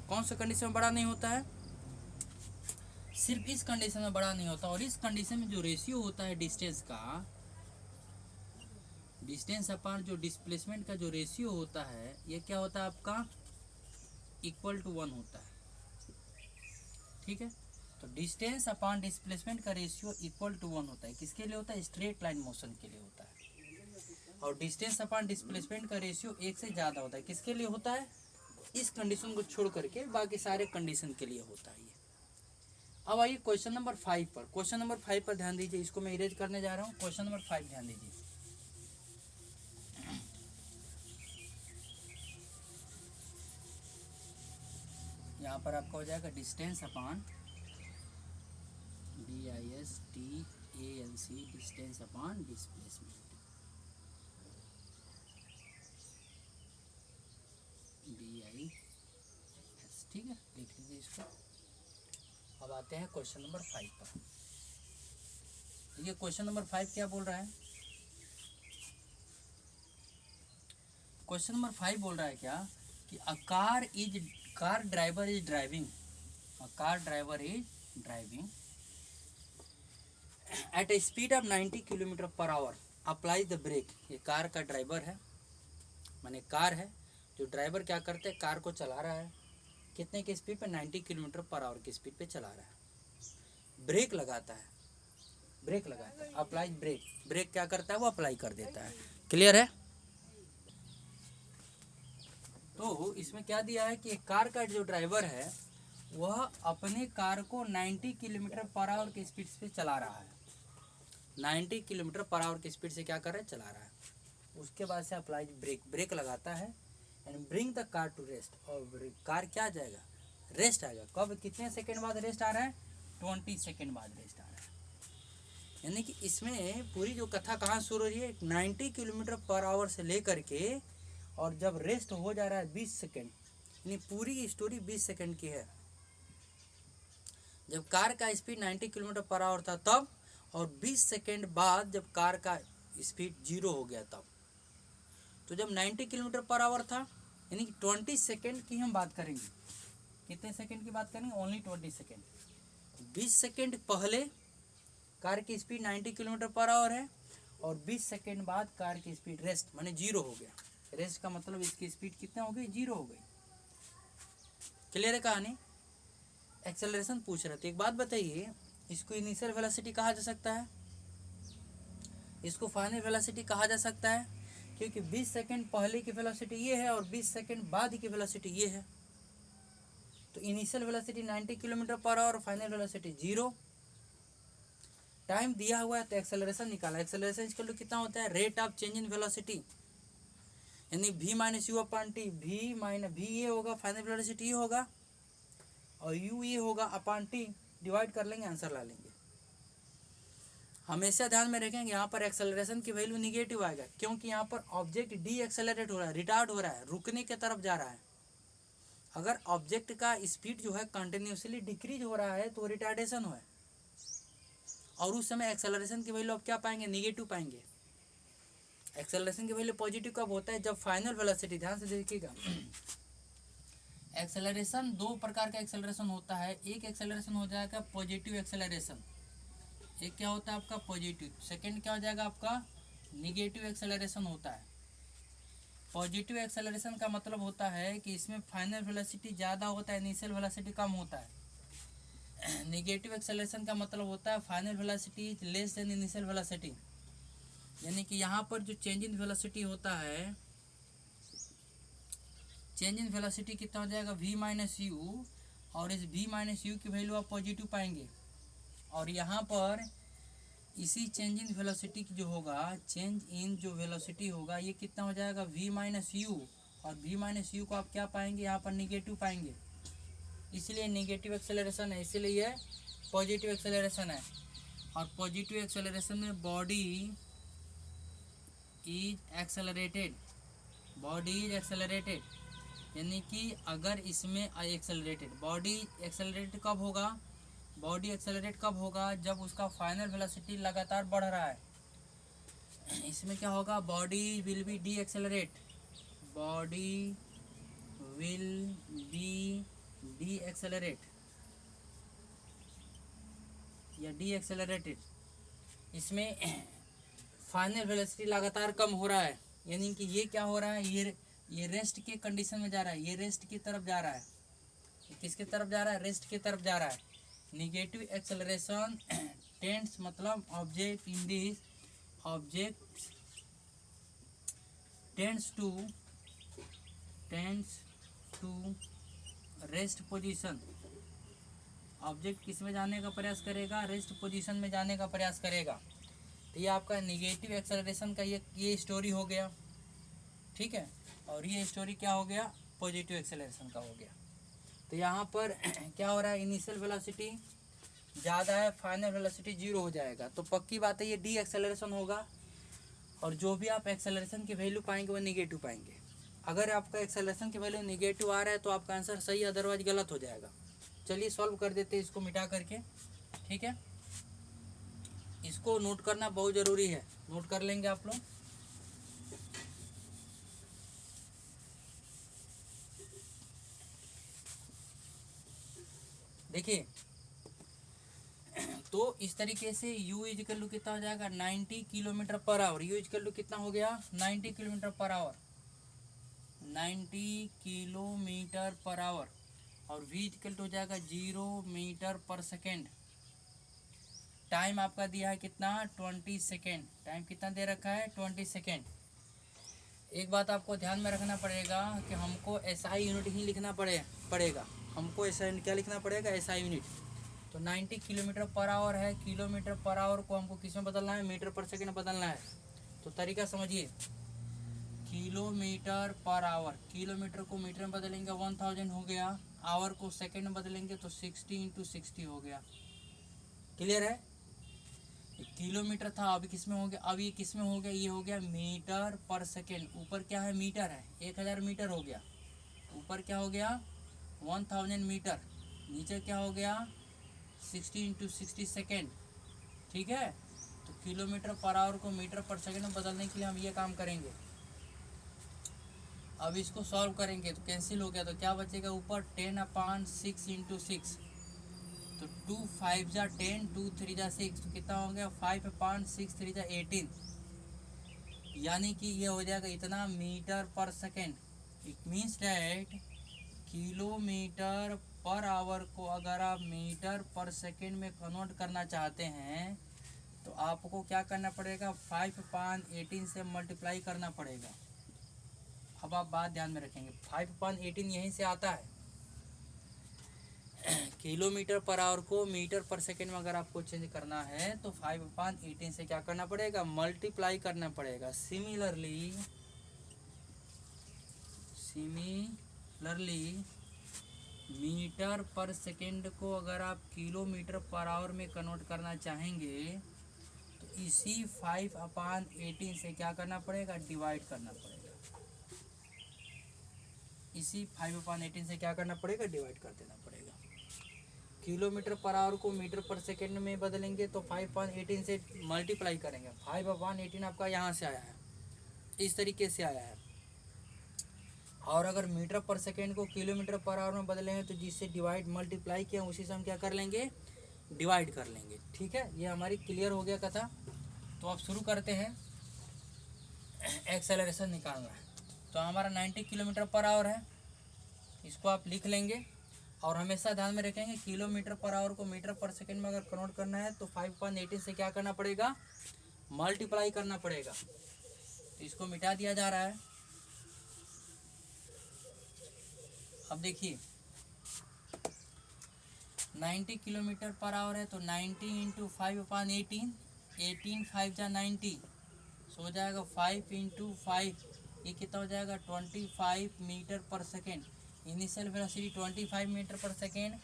कौन सा कंडीशन में बड़ा नहीं होता है, सिर्फ इस कंडीशन में बड़ा नहीं होता। और इस कंडीशन में जो रेशियो होता है डिस्टेंस का, डिस्टेंस अपॉन जो डिस्प्लेसमेंट का जो रेशियो होता है, ये क्या होता है आपका, इक्वल टू 1 होता है। ठीक है, तो डिस्टेंस अपॉन डिस्प्लेसमेंट का रेशियो इक्वल टू 1 होता है। किसके लिए होता है, स्ट्रेट लाइन मोशन के लिए होता है। और डिस्टेंस अपॉन डिस्प्लेसमेंट का रेशियो 1 से ज़्यादा होता है। किसके लिए होता है, इस कंडीशन को छोड़ करके बाकी सारे कंडीशन के लिए होता है ये। अब आइए क्वेश्चन नंबर 5 पर। क्वेश्चन नंबर 5 पर ध्यान दीजिए, इसको मैं इरेज करने जा रहा हूँ। क्वेश्चन नंबर 5 ध्यान दीजिए। यहाँ पर आपका हो जाएगा distance upon DISTANC, distance upon displacement, DIS। ठीक है, लिख लीजिए इसको। अब आते हैं क्वेश्चन नंबर 5 पर। देखिए क्वेश्चन नंबर 5 क्या बोल रहा है। क्वेश्चन नंबर 5 बोल रहा है क्या, कि a car driver is driving at a speed of 90 kilometre per hour, apply the brake. ये कार का ड्राइवर है, माने कार है, जो ड्राइवर क्या करते हैं, कार को चला रहा है, कितने की स्पीड पे, 90 किलोमीटर पर आवर की स्पीड पे चला रहा है। ब्रेक लगाता है, अप्लाई ब्रेक क्या करता है, वो अप्लाई कर देता है। क्लियर है। तो इसमें क्या दिया है कि कार का जो ड्राइवर है वह अपने कार को 90 किलोमीटर पर आवर की स्पीड से चला रहा है, 90 किलोमीटर पर आवर की स्पीड से क्या कर रहा है, चला रहा है। उसके बाद से अप्लाई ब्रेक लगाता है and bring the car to rest, और कार क्या आ जाएगा, रेस्ट आएगा। कब, कितने सेकंड बाद रेस्ट आ रहा है, 20 सेकंड बाद रेस्ट आ रहा है। यानी कि इसमें पूरी जो कथा कहाँ शुरू हो रही है, 90 किलोमीटर पर आवर से लेकर के, और जब रेस्ट हो जा रहा है 20 सेकंड, यानी पूरी स्टोरी 20 सेकंड की है। जब कार का स्पीड 90 किलोमीटर पर आवर था तब, और 20 सेकंड बाद जब कार का स्पीड 0 हो गया तब। तो जब 90 किलोमीटर पर आवर था, यानी कि 20 सेकंड की हम बात करेंगे। कितने सेकंड की बात करेंगे, ओनली 20 सेकंड। 20 सेकंड पहले कार की स्पीड 90 किलोमीटर पर आवर है, और 20 सेकंड बाद कार की स्पीड रेस्ट माने 0 हो गया। रेस्ट का मतलब इसकी स्पीड कितना हो गई, 0 हो गई। क्लियर है कहानी। एक्सेलरेशन पूछ रहे थे। एक बात बताइए, इसको इनिशियल वेलोसिटी कहा जा सकता है, इसको फाइनल वेलोसिटी कहा जा सकता है, क्योंकि 20 सेकंड पहले की वेलोसिटी ये है और 20 सेकंड बाद की वेलोसिटी ये है। तो initial velocity 90 kilometre per our, final velocity 0। Time दिया हुआ है तो एक्सेलरेशन निकाला। एक्सेलरेशन इसका कितना होता है, rate of change in velocity, यानी v minus you upon T. v ये होगा, फाइनल वेलोसिटी ये होगा, और u ये होगा अपॉन टी, डिवाइड कर लेंगे, आंसर ला लेंगे। हमेशा ध्यान में रखेंगे यहाँ पर एक्सेलरेशन की वैल्यू निगेटिव आएगा, क्योंकि यहाँ पर ऑब्जेक्ट डी एक्सेलरेट हो रहा है, रिटार्ड हो रहा है, रुकने के तरफ जा रहा है। अगर ऑब्जेक्ट का स्पीड जो है कंटिन्यूसली डिक्रीज हो रहा है तो रिटार्डेशन है, और उस समय एक्सेलरेशन की वैल्यू आप क्या पाएंगे, निगेटिव पाएंगे। एक्सेलरेशन की वैल्यू पॉजिटिव कब होता है, जब फाइनल वेलोसिटी, ध्यान से देखिएगा, एक्सेलरेशन दो प्रकार का एक्सेलरेशन होता है। एक एक्सेलरेशन हो जाएगा पॉजिटिव एक्सेलरेशन, एक क्या होता है आपका पॉजिटिव। सेकंड क्या हो जाएगा आपका निगेटिव एक्सेलरेशन होता है। पॉजिटिव एक्सेलरेशन का मतलब होता है कि इसमें फाइनल वेलोसिटी ज़्यादा होता है, इनिशियल वेलोसिटी कम होता है। निगेटिव एक्सेलरेशन का मतलब होता है final velocity is less than initial velocity, यानी कि यहाँ पर जो चेंज इन वेलोसिटी होता है, चेंज इन वेलोसिटी कितना हो जाएगा, v माइनस यू, और इस v माइनस यू की वैल्यू आप पॉजिटिव पाएंगे। और यहाँ पर इसी चेंज इन वेलोसिटी की जो होगा, चेंज इन जो वेलोसिटी होगा ये कितना हो जाएगा, v माइनस यू, और v माइनस यू को आप क्या पाएंगे, यहाँ पर निगेटिव पाएंगे, इसलिए निगेटिव एक्सेलरेशन है, इसीलिए यह पॉजिटिव एक्सेलरेशन है। और पॉजिटिव एक्सेलरेशन में body is accelerated, body is accelerated, यानी कि अगर इसमें एक्सेलरेटेड, बॉडी एक्सेलरेटेड कब होगा, बॉडी एक्सेलरेट कब होगा, जब उसका फाइनल वेलोसिटी लगातार बढ़ रहा है। इसमें क्या होगा, body will be D accelerate, body will be D accelerate या डी एक्सेलरेटेड। इसमें फाइनल वेलोसिटी लगातार कम हो रहा है, यानी कि ये क्या हो रहा है, ये रेस्ट के कंडीशन में जा रहा है, ये रेस्ट की तरफ जा रहा है। किसकी तरफ जा रहा है, रेस्ट की तरफ जा रहा है। निगेटिव एक्सेलरेशन टेंड्स, मतलब object in this, object tends to rest position. Object किस में जाने का प्रयास करेगा, रेस्ट पोजीशन में जाने का प्रयास करेगा। तो ये आपका निगेटिव एक्सेलरेशन का ये स्टोरी हो गया, ठीक है। और ये स्टोरी क्या हो गया, पॉजिटिव एक्सेलरेशन का हो गया। तो यहाँ पर क्या हो रहा है, इनिशियल वेलोसिटी ज़्यादा है, फाइनल वेलोसिटी 0 हो जाएगा, तो पक्की बात है ये डी एक्सेलरेशन होगा। और जो भी आप एक्सेलरेशन की वैल्यू पाएंगे वो निगेटिव पाएंगे। अगर आपका एक्सेलरेशन की वैल्यू निगेटिव आ रहा है तो आपका आंसर सही, अदरवाइज गलत हो जाएगा। चलिए सॉल्व कर देते हैं इसको मिटा करके, ठीक है। इसको नोट करना बहुत ज़रूरी है, नोट कर लेंगे आप लोग। देखिए, तो इस तरीके से u इजिकल टू कितना हो जाएगा, 90 kilometre per our. u is equal to कितना हो गया, 90 kilometre per our, 90 kilometre per our. और v इजिकल टू हो जाएगा 0 मीटर पर सेकेंड। टाइम आपका दिया है कितना, 20 सेकेंड। टाइम कितना दे रखा है, 20 सेकेंड। एक बात आपको ध्यान में रखना पड़ेगा कि हमको SI यूनिट ही लिखना पड़ेगा। हमको ऐसा क्या लिखना पड़ेगा, ऐसा यूनिट। तो 90 किलोमीटर पर आवर है, किलोमीटर पर आवर को हमको किस में बदलना है, मीटर पर सेकंड बदलना है। तो तरीका समझिए, किलोमीटर पर आवर, किलोमीटर को मीटर में बदलेंगे 1000 हो गया, आवर को सेकंड में बदलेंगे तो 60 × 60 हो गया। क्लियर है? किलोमीटर था, अभी किस में हो गया, अब ये किस में हो गया, ये हो गया मीटर पर सेकेंड। ऊपर क्या है, मीटर है, 1000 मीटर हो गया, ऊपर क्या हो गया 1000 मीटर, नीचे क्या हो गया 60 × 60 सेकेंड। ठीक है, तो किलोमीटर पर आवर को मीटर पर सेकेंड में बदलने के लिए हम ये काम करेंगे। अब इसको सॉल्व करेंगे तो कैंसिल हो गया, तो क्या बचेगा ऊपर 10/6 × 6, तो 2 5 जा 10, 2 3 जा 6, तो कितना हो गया 5/6 3 जा 18, यानी कि ये हो जाएगा इतना metre per second. It means that kilometre per our को अगर आप मीटर पर सेकेंड में कन्वर्ट करना चाहते हैं तो आपको क्या करना पड़ेगा, 5/18 से मल्टीप्लाई करना पड़ेगा। अब आप बात ध्यान में रखेंगे, 5/18 यहीं से आता है। किलोमीटर पर आवर को मीटर पर सेकेंड में अगर आपको चेंज करना है तो 5/18 से क्या करना पड़ेगा, मल्टीप्लाई करना पड़ेगा। सिमिलरली मीटर पर सेकेंड को अगर आप किलोमीटर पर आवर में कन्वर्ट करना चाहेंगे तो इसी 5/18 से क्या करना पड़ेगा, डिवाइड करना पड़ेगा। इसी 5/18 से क्या करना पड़ेगा, डिवाइड कर देना पड़ेगा। किलोमीटर पर आवर को मीटर पर सेकेंड में बदलेंगे तो 5/18 से मल्टीप्लाई करेंगे। 5/18 आपका यहाँ से आया है, इस तरीके से आया है। और अगर मीटर पर सेकेंड को किलोमीटर पर आवर में बदलेंगे तो जिससे डिवाइड मल्टीप्लाई किया उसी से हम क्या कर लेंगे, डिवाइड कर लेंगे। ठीक है, ये हमारी क्लियर हो गया कथा। तो अब शुरू करते हैं, एक्सेलरेशन निकालना है। तो हमारा 90 किलोमीटर पर आवर है, इसको आप लिख लेंगे और हमेशा ध्यान में रखेंगे किलोमीटर पर आवर को मीटर पर सेकेंड में अगर कन्वर्ट करना है तो 5/18 से क्या करना पड़ेगा, मल्टीप्लाई करना पड़ेगा। तो इसको मिटा दिया जा रहा है। अब देखिए 90 किलोमीटर पर आवर है तो 90 × 5/18, 18 5 जा 90, सो हो जाएगा 5 × 5, ये कितना हो जाएगा 25 metre per second. Initial velocity 25 metre per second,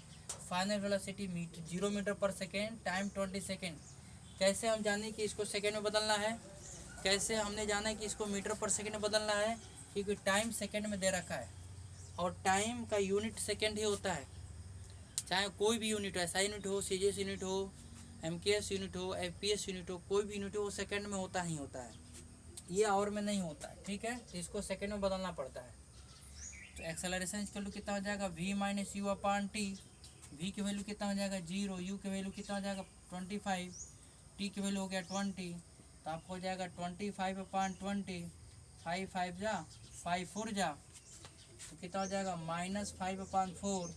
final velocity 0 metre per second, time 20 second. कैसे हम जाने कि इसको सेकेंड में बदलना है, कैसे हमने जाना है कि इसको मीटर पर सेकेंड में बदलना है, क्योंकि टाइम सेकेंड में दे रखा है और टाइम का यूनिट सेकेंड ही होता है। चाहे कोई भी यूनिट हो, SI यूनिट हो, CGS यूनिट हो, MKS यूनिट हो, FPS यूनिट हो, कोई भी यूनिट हो वो सेकेंड में होता ही होता है, ये आवर में नहीं होता है। ठीक है, तो इसको सेकेंड में बदलना पड़ता है। तो एक्सेलरेशन इक्वल टू कितना हो जाएगा, V - U/T। V की वैल्यू कितना हो जाएगा 0, U की वैल्यू कितना हो जाएगा 25, T की वैल्यू हो गया 20, तो आपको हो जाएगा 25/20, 5 5 जा 5 4 जा, तो कितना हो जाएगा -5/4।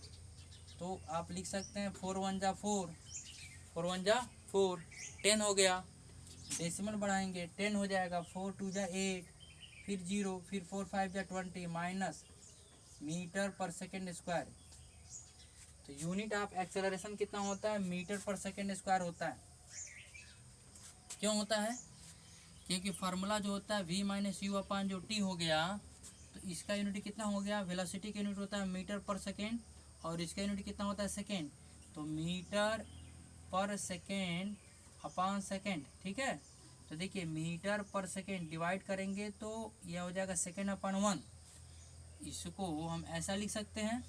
तो आप लिख सकते हैं 4 1 जा 4, 4 1 जा 4, 10 हो गया। डेसिमल बढ़ाएंगे 10 हो जाएगा, 4 2 जा 8, फिर 0, फिर 4 5 जा 20, minus metre per second square. तो यूनिट ऑफ एक्सेलरेशन कितना होता है, मीटर पर सेकेंड स्क्वायर होता है। क्यों होता है, क्योंकि फार्मूला जो होता है V - U/T हो गया, तो इसका यूनिट कितना हो गया, वेलोसिटी का यूनिट होता है मीटर पर सेकेंड और इसका यूनिट कितना होता है सेकेंड, तो metre per second upon second. ठीक है, तो देखिए मीटर पर सेकेंड डिवाइड करेंगे तो यह हो जाएगा सेकेंड अपॉन 1। इसको हम ऐसा लिख सकते हैं,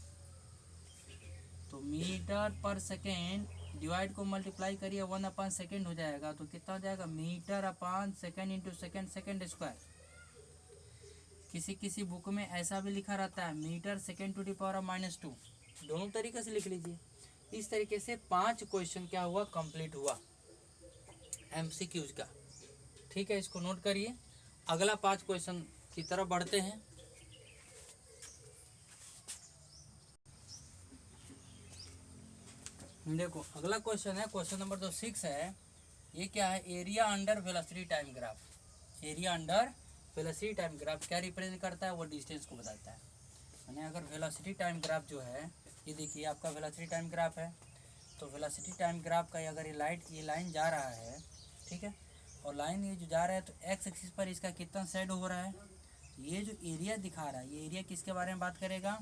तो मीटर पर सेकेंड डिवाइड को मल्टीप्लाई करिए 1/सेकेंड हो जाएगा, तो कितना हो जाएगा metre upon second into second second square. किसी किसी बुक में ऐसा भी लिखा रहता है metre second to the power -2, दोनों तरीके से लिख लीजिए। इस तरीके से 5 क्वेश्चन क्या हुआ, कंप्लीट हुआ MCQs का। ठीक है, इसको नोट करिए। अगला 5 क्वेश्चन की तरफ बढ़ते हैं। देखो अगला क्वेश्चन है, क्वेश्चन नंबर 6 है। ये क्या है, area under velocity time graph. Area under velocity time graph क्या रिप्रेजेंट करता है, वो डिस्टेंस को बताता है। यानी अगर वेलोसिटी टाइम ग्राफ जो है ये देखिए आपका वेलोसिटी टाइम ग्राफ है। तो वेलोसिटी टाइम ग्राफ का अगर ये लाइन जा रहा है, ठीक है, और लाइन ये जो जा रहा है तो एक्स एक्सिस पर इसका कितना शेड हो रहा है। ये जो एरिया दिखा रहा है, ये एरिया किसके बारे में बात करेगा,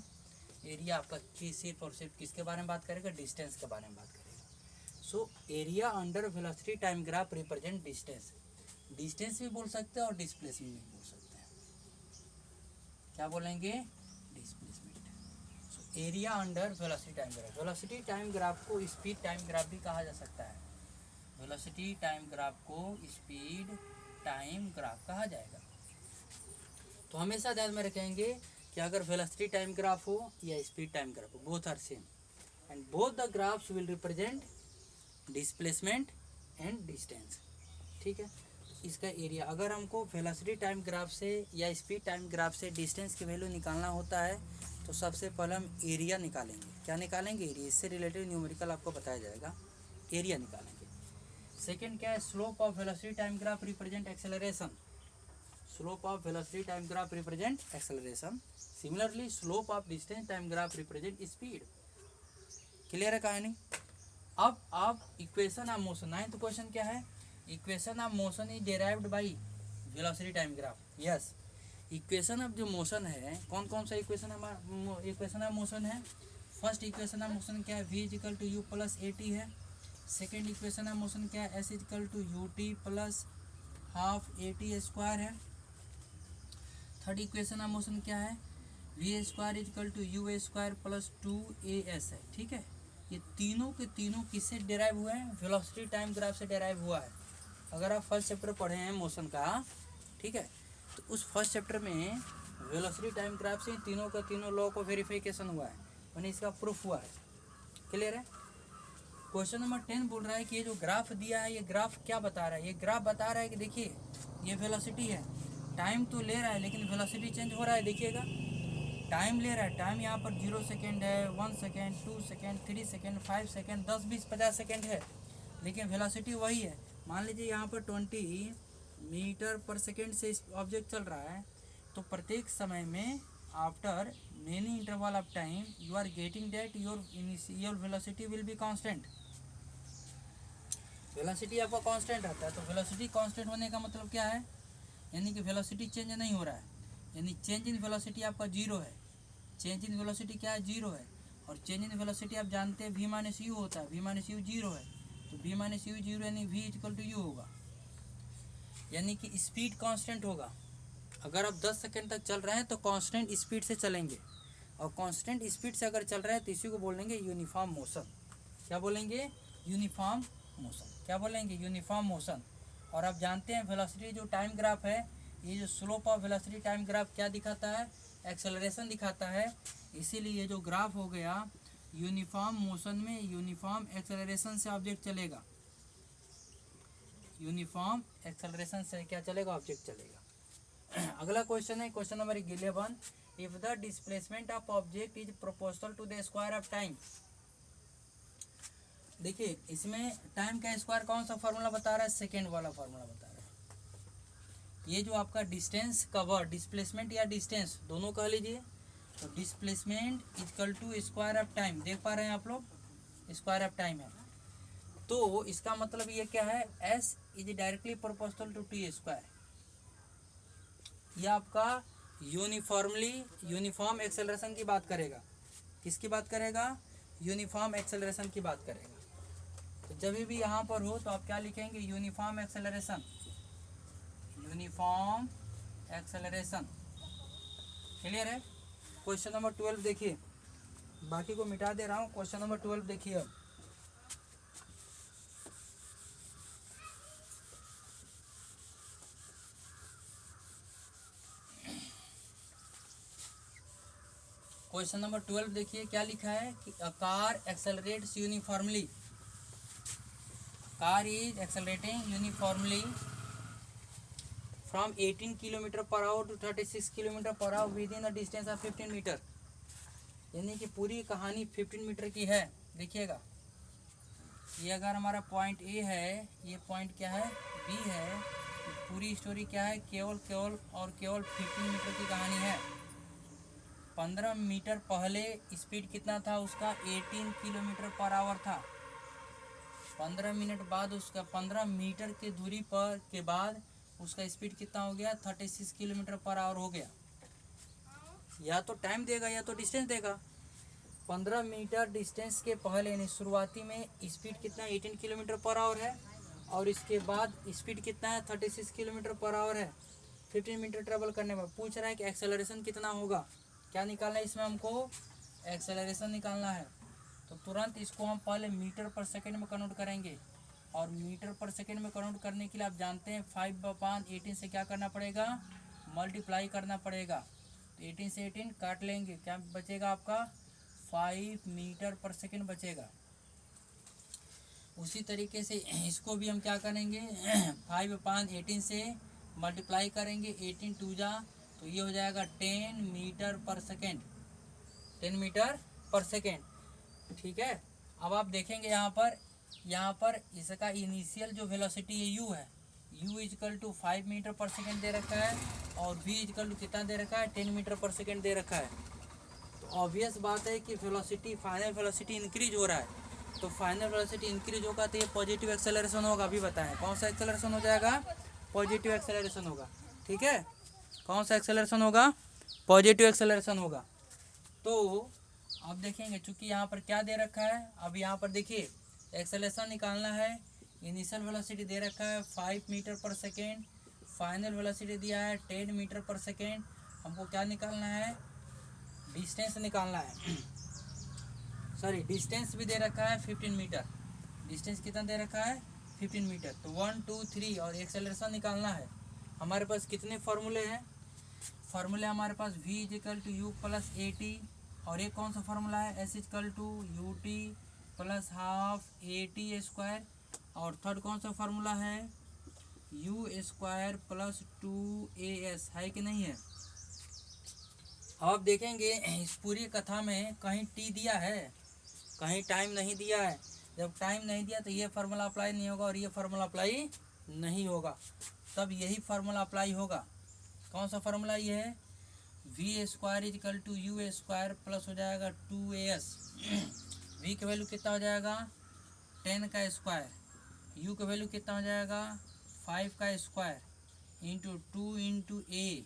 एरिया आपका सिर्फ और सिर्फ किसके बारे में बात करेगा, डिस्टेंस के बारे में बात करेगा। So area under velocity time graph represent distance. Distance भी बोल सकते हैं और डिस्प्लेसमेंट भी बोल सकते हैं। क्या बोलेंगे, displacement. So area under velocity time graph. Velocity time graph को स्पीड टाइम ग्राफ भी कहा जा सकता है। वेलोसिटी टाइम ग्राफ को स्पीड टाइम ग्राफ कहा जाएगा। तो हमेशा ध्यान में रखेंगे कि अगर वेलोसिटी टाइम ग्राफ हो या स्पीड टाइम ग्राफ हो, both are same and both the graphs will represent displacement and distance. ठीक है, इसका एरिया, अगर हमको वेलोसिटी टाइम ग्राफ से या स्पीड टाइम ग्राफ से डिस्टेंस की वैल्यू निकालना होता है तो सबसे पहले हम एरिया निकालेंगे। क्या निकालेंगे, एरिया। इससे रिलेटेड न्यूमेरिकल आपको बताया जाएगा, एरिया निकालेंगे। सेकेंड क्या है, slope of velocity time graph represent acceleration. Slope of velocity time graph represent acceleration. Similarly slope of distance time graph represent speed. Clear है कहानी। अब आप equation of motion, 9th question क्या है, equation of motion is derived by velocity time graph. Yes, equation of जो motion है, कौन कौन सा इक्वेशन ऑफ मोशन है। फर्स्ट इक्वेशन ऑफ मोशन क्या है, v equal to u plus a t है। सेकेंड इक्वेशन ऑफ मोशन क्या है, s equal to u t plus half a t square है। थर्ड इक्वेशन ऑफ मोशन क्या है, v square equal to u square plus 2as है। ठीक है, ये तीनों के तीनों किससे डेराइव हुए हैं, वेलोसिटी टाइम ग्राफ से डेराइव हुआ है। अगर आप फर्स्ट चैप्टर पढ़े हैं मोशन का, ठीक है, तो उस फर्स्ट चैप्टर में वेलोसिटी टाइम ग्राफ से तीनों का तीनों लॉ को वेरिफिकेशन हुआ है, यानी इसका प्रूफ हुआ है। क्लियर है। क्वेश्चन नंबर 10 बोल रहा है कि ये जो ग्राफ दिया है, ये ग्राफ क्या बता रहा है, ये ग्राफ बता रहा है कि देखिए ये वेलोसिटी है, टाइम तो ले रहा है लेकिन वेलोसिटी चेंज हो रहा है। देखिएगा टाइम ले रहा है, टाइम यहाँ पर 0 सेकेंड है, 1 second, 2 second, 3 second, 5 second, 10, 20, 50 second है, लेकिन वेलोसिटी वही है। मान लीजिए यहाँ पर 20 मीटर पर सेकेंड से ऑब्जेक्ट चल रहा है, तो प्रत्येक समय में after many interval of time you are getting that your velocity will be constant. Velocity आपका कांस्टेंट रहता है, तो वेलोसिटी कांस्टेंट होने का मतलब क्या है, यानी कि वेलोसिटी चेंज नहीं हो रहा है, यानी चेंज इन वेलोसिटी आपका 0 है। चेंज इन वेलोसिटी क्या है, 0 है। और चेंज इन वेलोसिटी आप जानते हैं v माइनस यू होता है, v माइनस यू 0 है, तो v माइनस यू 0 यानी v इक्वल टू यू होगा, यानी कि स्पीड कांस्टेंट होगा। अगर आप 10 सेकेंड तक चल रहे हैं तो कांस्टेंट स्पीड से चलेंगे, और कांस्टेंट स्पीड से अगर चल रहे हैं तो इसी को बोलेंगे यूनिफॉर्म मोशन। क्या बोलेंगे, यूनिफॉर्म मोशन। क्या बोलेंगे, यूनिफॉर्म मोशन। और आप जानते हैं वेलोसिटी जो टाइम ग्राफ है, ये जो slope of velocity time graph क्या दिखाता है, एक्सेलरेशन दिखाता है। इसीलिए ये जो ग्राफ हो गया यूनिफॉर्म मोशन में यूनिफॉर्म एक्सेलरेशन से ऑब्जेक्ट चलेगा, यूनिफॉर्म एक्सेलरेशन से क्या चलेगा, ऑब्जेक्ट चलेगा। अगला क्वेश्चन है question number 11, if the displacement of object is proportional to the square of time. देखिए इसमें टाइम का स्क्वायर कौन सा फार्मूला बता रहा है, सेकेंड वाला फार्मूला बता रहा है। ये जो आपका डिस्टेंस का वर्ड, डिस्प्लेसमेंट या डिस्टेंस दोनों कह लीजिए, तो displacement equal to square of time, देख पा रहे हैं आप लोग, स्क्वायर ऑफ टाइम है। तो इसका मतलब ये क्या है, s is directly proportional to t square. ये आपका यूनिफॉर्म एक्सेलरेशन की बात करेगा। किसकी बात करेगा, यूनिफॉर्म एक्सेलरेशन की बात करेगा। तो जब भी यहाँ पर हो तो आप क्या लिखेंगे, uniform acceleration, uniform acceleration. Clear है। क्वेश्चन नंबर 12 देखिए, बाकी को मिटा दे रहा हूँ। क्वेश्चन नंबर 12 देखिए अब, क्वेश्चन नंबर 12 देखिए क्या लिखा है कि a car accelerates uniformly, car is accelerating uniformly from 18 kilometre per hour to 36 kilometre per hour within the distance of 15 metre. यानी कि पूरी कहानी 15 मीटर की है। देखिएगा ये अगर हमारा पॉइंट ए है, ये पॉइंट क्या है, बी है, पूरी स्टोरी क्या है, केवल और केवल 15 मीटर की कहानी है। 15 मीटर पहले स्पीड कितना था उसका, 18 किलोमीटर पर आवर था। 15 मिनट बाद उसका 15 मीटर की दूरी पर के बाद उसका स्पीड कितना हो गया, 36 किलोमीटर पर आवर हो गया। या तो टाइम देगा या तो डिस्टेंस देगा। 15 मीटर डिस्टेंस के पहले यानी शुरुआती में स्पीड कितना 18 किलोमीटर पर आवर है, और इसके बाद स्पीड कितना है 36 किलोमीटर पर आवर है। 15 मीटर ट्रेवल करने पर पूछ रहा है कि एक्सेलरेशन कितना होगा। क्या निकालना है इसमें, हमको एक्सेलरेशन निकालना है। तो तुरंत इसको हम पहले मीटर पर सेकेंड में कन्वर्ट करेंगे, और मीटर पर सेकेंड में कन्वर्ट करने के लिए आप जानते हैं 5/18 से क्या करना पड़ेगा, मल्टीप्लाई करना पड़ेगा। तो 18 से 18 काट लेंगे, क्या बचेगा आपका 5 मीटर पर सेकेंड बचेगा। उसी तरीके से इसको भी हम क्या करेंगे 5/18 से मल्टीप्लाई करेंगे, 18 2 जा तो ये हो जाएगा 10 metre per second, 10 metre per second. ठीक है, अब आप देखेंगे यहाँ पर इसका इनिशियल जो वेलोसिटी है u है, u is equal to 5 metre per second दे रखा है, और v इजकल टू कितना दे रखा है 10 मीटर पर सेकेंड दे रखा है। तो ऑब्वियस बात है कि वेलोसिटी फाइनल वेलोसिटी इंक्रीज हो रहा है। तो फाइनल वेलोसिटी इंक्रीज होगा तो ये पॉजिटिव एक्सेलरेशन होगा। अभी बताएं कौन सा एक्सेलरेशन हो जाएगा, पॉजिटिव एक्सेलरेशन होगा। ठीक है, कौन सा एक्सेलरेशन होगा, पॉजिटिव एक्सेलरेशन होगा। तो अब देखेंगे चूंकि यहाँ पर क्या दे रखा है, अब यहाँ पर देखिए एक्सेलरेशन निकालना है। इनिशियल वेलोसिटी दे रखा है 5 metre per second, final velocity दिया है 10 मीटर पर सेकेंड। हमको क्या निकालना है, डिस्टेंस निकालना है। सॉरी, डिस्टेंस भी दे रखा है 15 मीटर। डिस्टेंस कितना दे रखा है 15 मीटर। तो 1 2 3 और एक्सेलरेशन निकालना है। हमारे पास कितने फार्मूले हैं, फार्मूले हमारे पास v equal to u plus a t, और ये कौन सा फार्मूला है s equal to u t plus half a t square, और थर्ड कौन सा फार्मूला है यू स्क्वायर प्लस 2as, है कि नहीं है। अब आप देखेंगे इस पूरी कथा में कहीं टी दिया है, कहीं टाइम नहीं दिया है। जब टाइम नहीं दिया तो ये फार्मूला अप्लाई नहीं होगा और ये फार्मूला अप्लाई नहीं होगा, तब यही फार्मूला अप्लाई होगा। कौन सा फार्मूला ये है, v square equal to u square plus हो जाएगा 2as। वी का वैल्यू कितना हो जाएगा 10 का स्क्वायर, यू का वैल्यू कितना हो जाएगा 5 का स्क्वायर इंटू 2 इंटू ए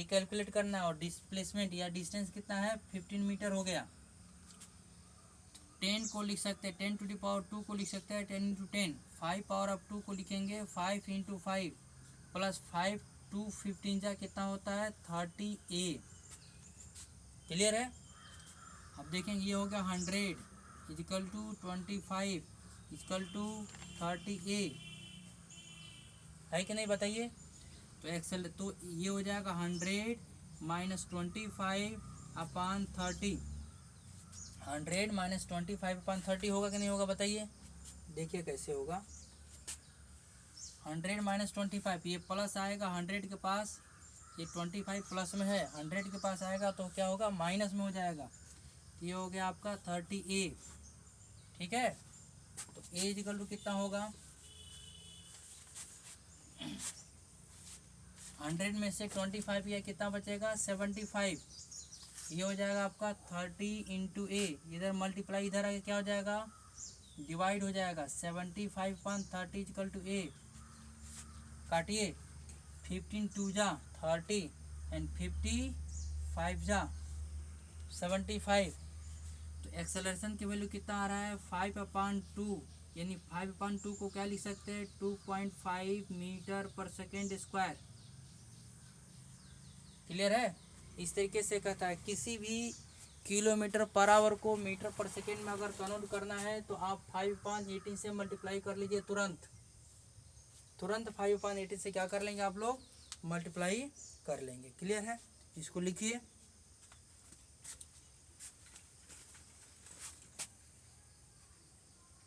कैलकुलेट करना है, और डिस्प्लेसमेंट या डिस्टेंस कितना है 15 मीटर हो गया। 10 को लिख सकते हैं 10 टू द पावर 2 को लिख सकते हैं 10 इंटू 10, 5 पावर ऑफ 2 को लिखेंगे 5 इंटू 5 प्लस 5 2 15 जा कितना होता है 30a। क्लियर है। अब देखेंगे ये हो गया 100 is equal to 25 is equal to 30a, है कि नहीं बताइए। तो ये हो जाएगा 100 माइनस 25 अपान 30, 100 माइनस 25 अपान 30 होगा कि नहीं होगा बताइए। देखिए कैसे होगा, 100 माइनस 25, ये प्लस आएगा 100 के पास, ये 25 प्लस में है, 100 के पास आएगा तो क्या होगा माइनस में हो जाएगा। ये हो गया आपका 30a। ठीक है, तो a इक्वल टू कितना होगा 100 में से 25 या कितना बचेगा 75। ये हो जाएगा आपका 30 इंटू ए, इधर मल्टीप्लाई इधर आके क्या हो जाएगा डिवाइड हो जाएगा 75/30 इक्वल टू ए। काटिए 15 2 जा 30 एंड 55 जा 75। तो एक्सेलरेशन की वैल्यू कितना आ रहा है 5/2, यानी 5/2 को क्या लिख सकते हैं 2.5 metre per second square. Clear है। इस तरीके से कहता है किसी भी किलोमीटर पर आवर को मीटर पर सेकेंड में अगर कन्वर्ट करना है तो आप 5/18 से मल्टीप्लाई कर लीजिए, तुरंत 5/18 से क्या कर लेंगे आप लोग मल्टीप्लाई कर लेंगे। क्लियर है, इसको लिखिए।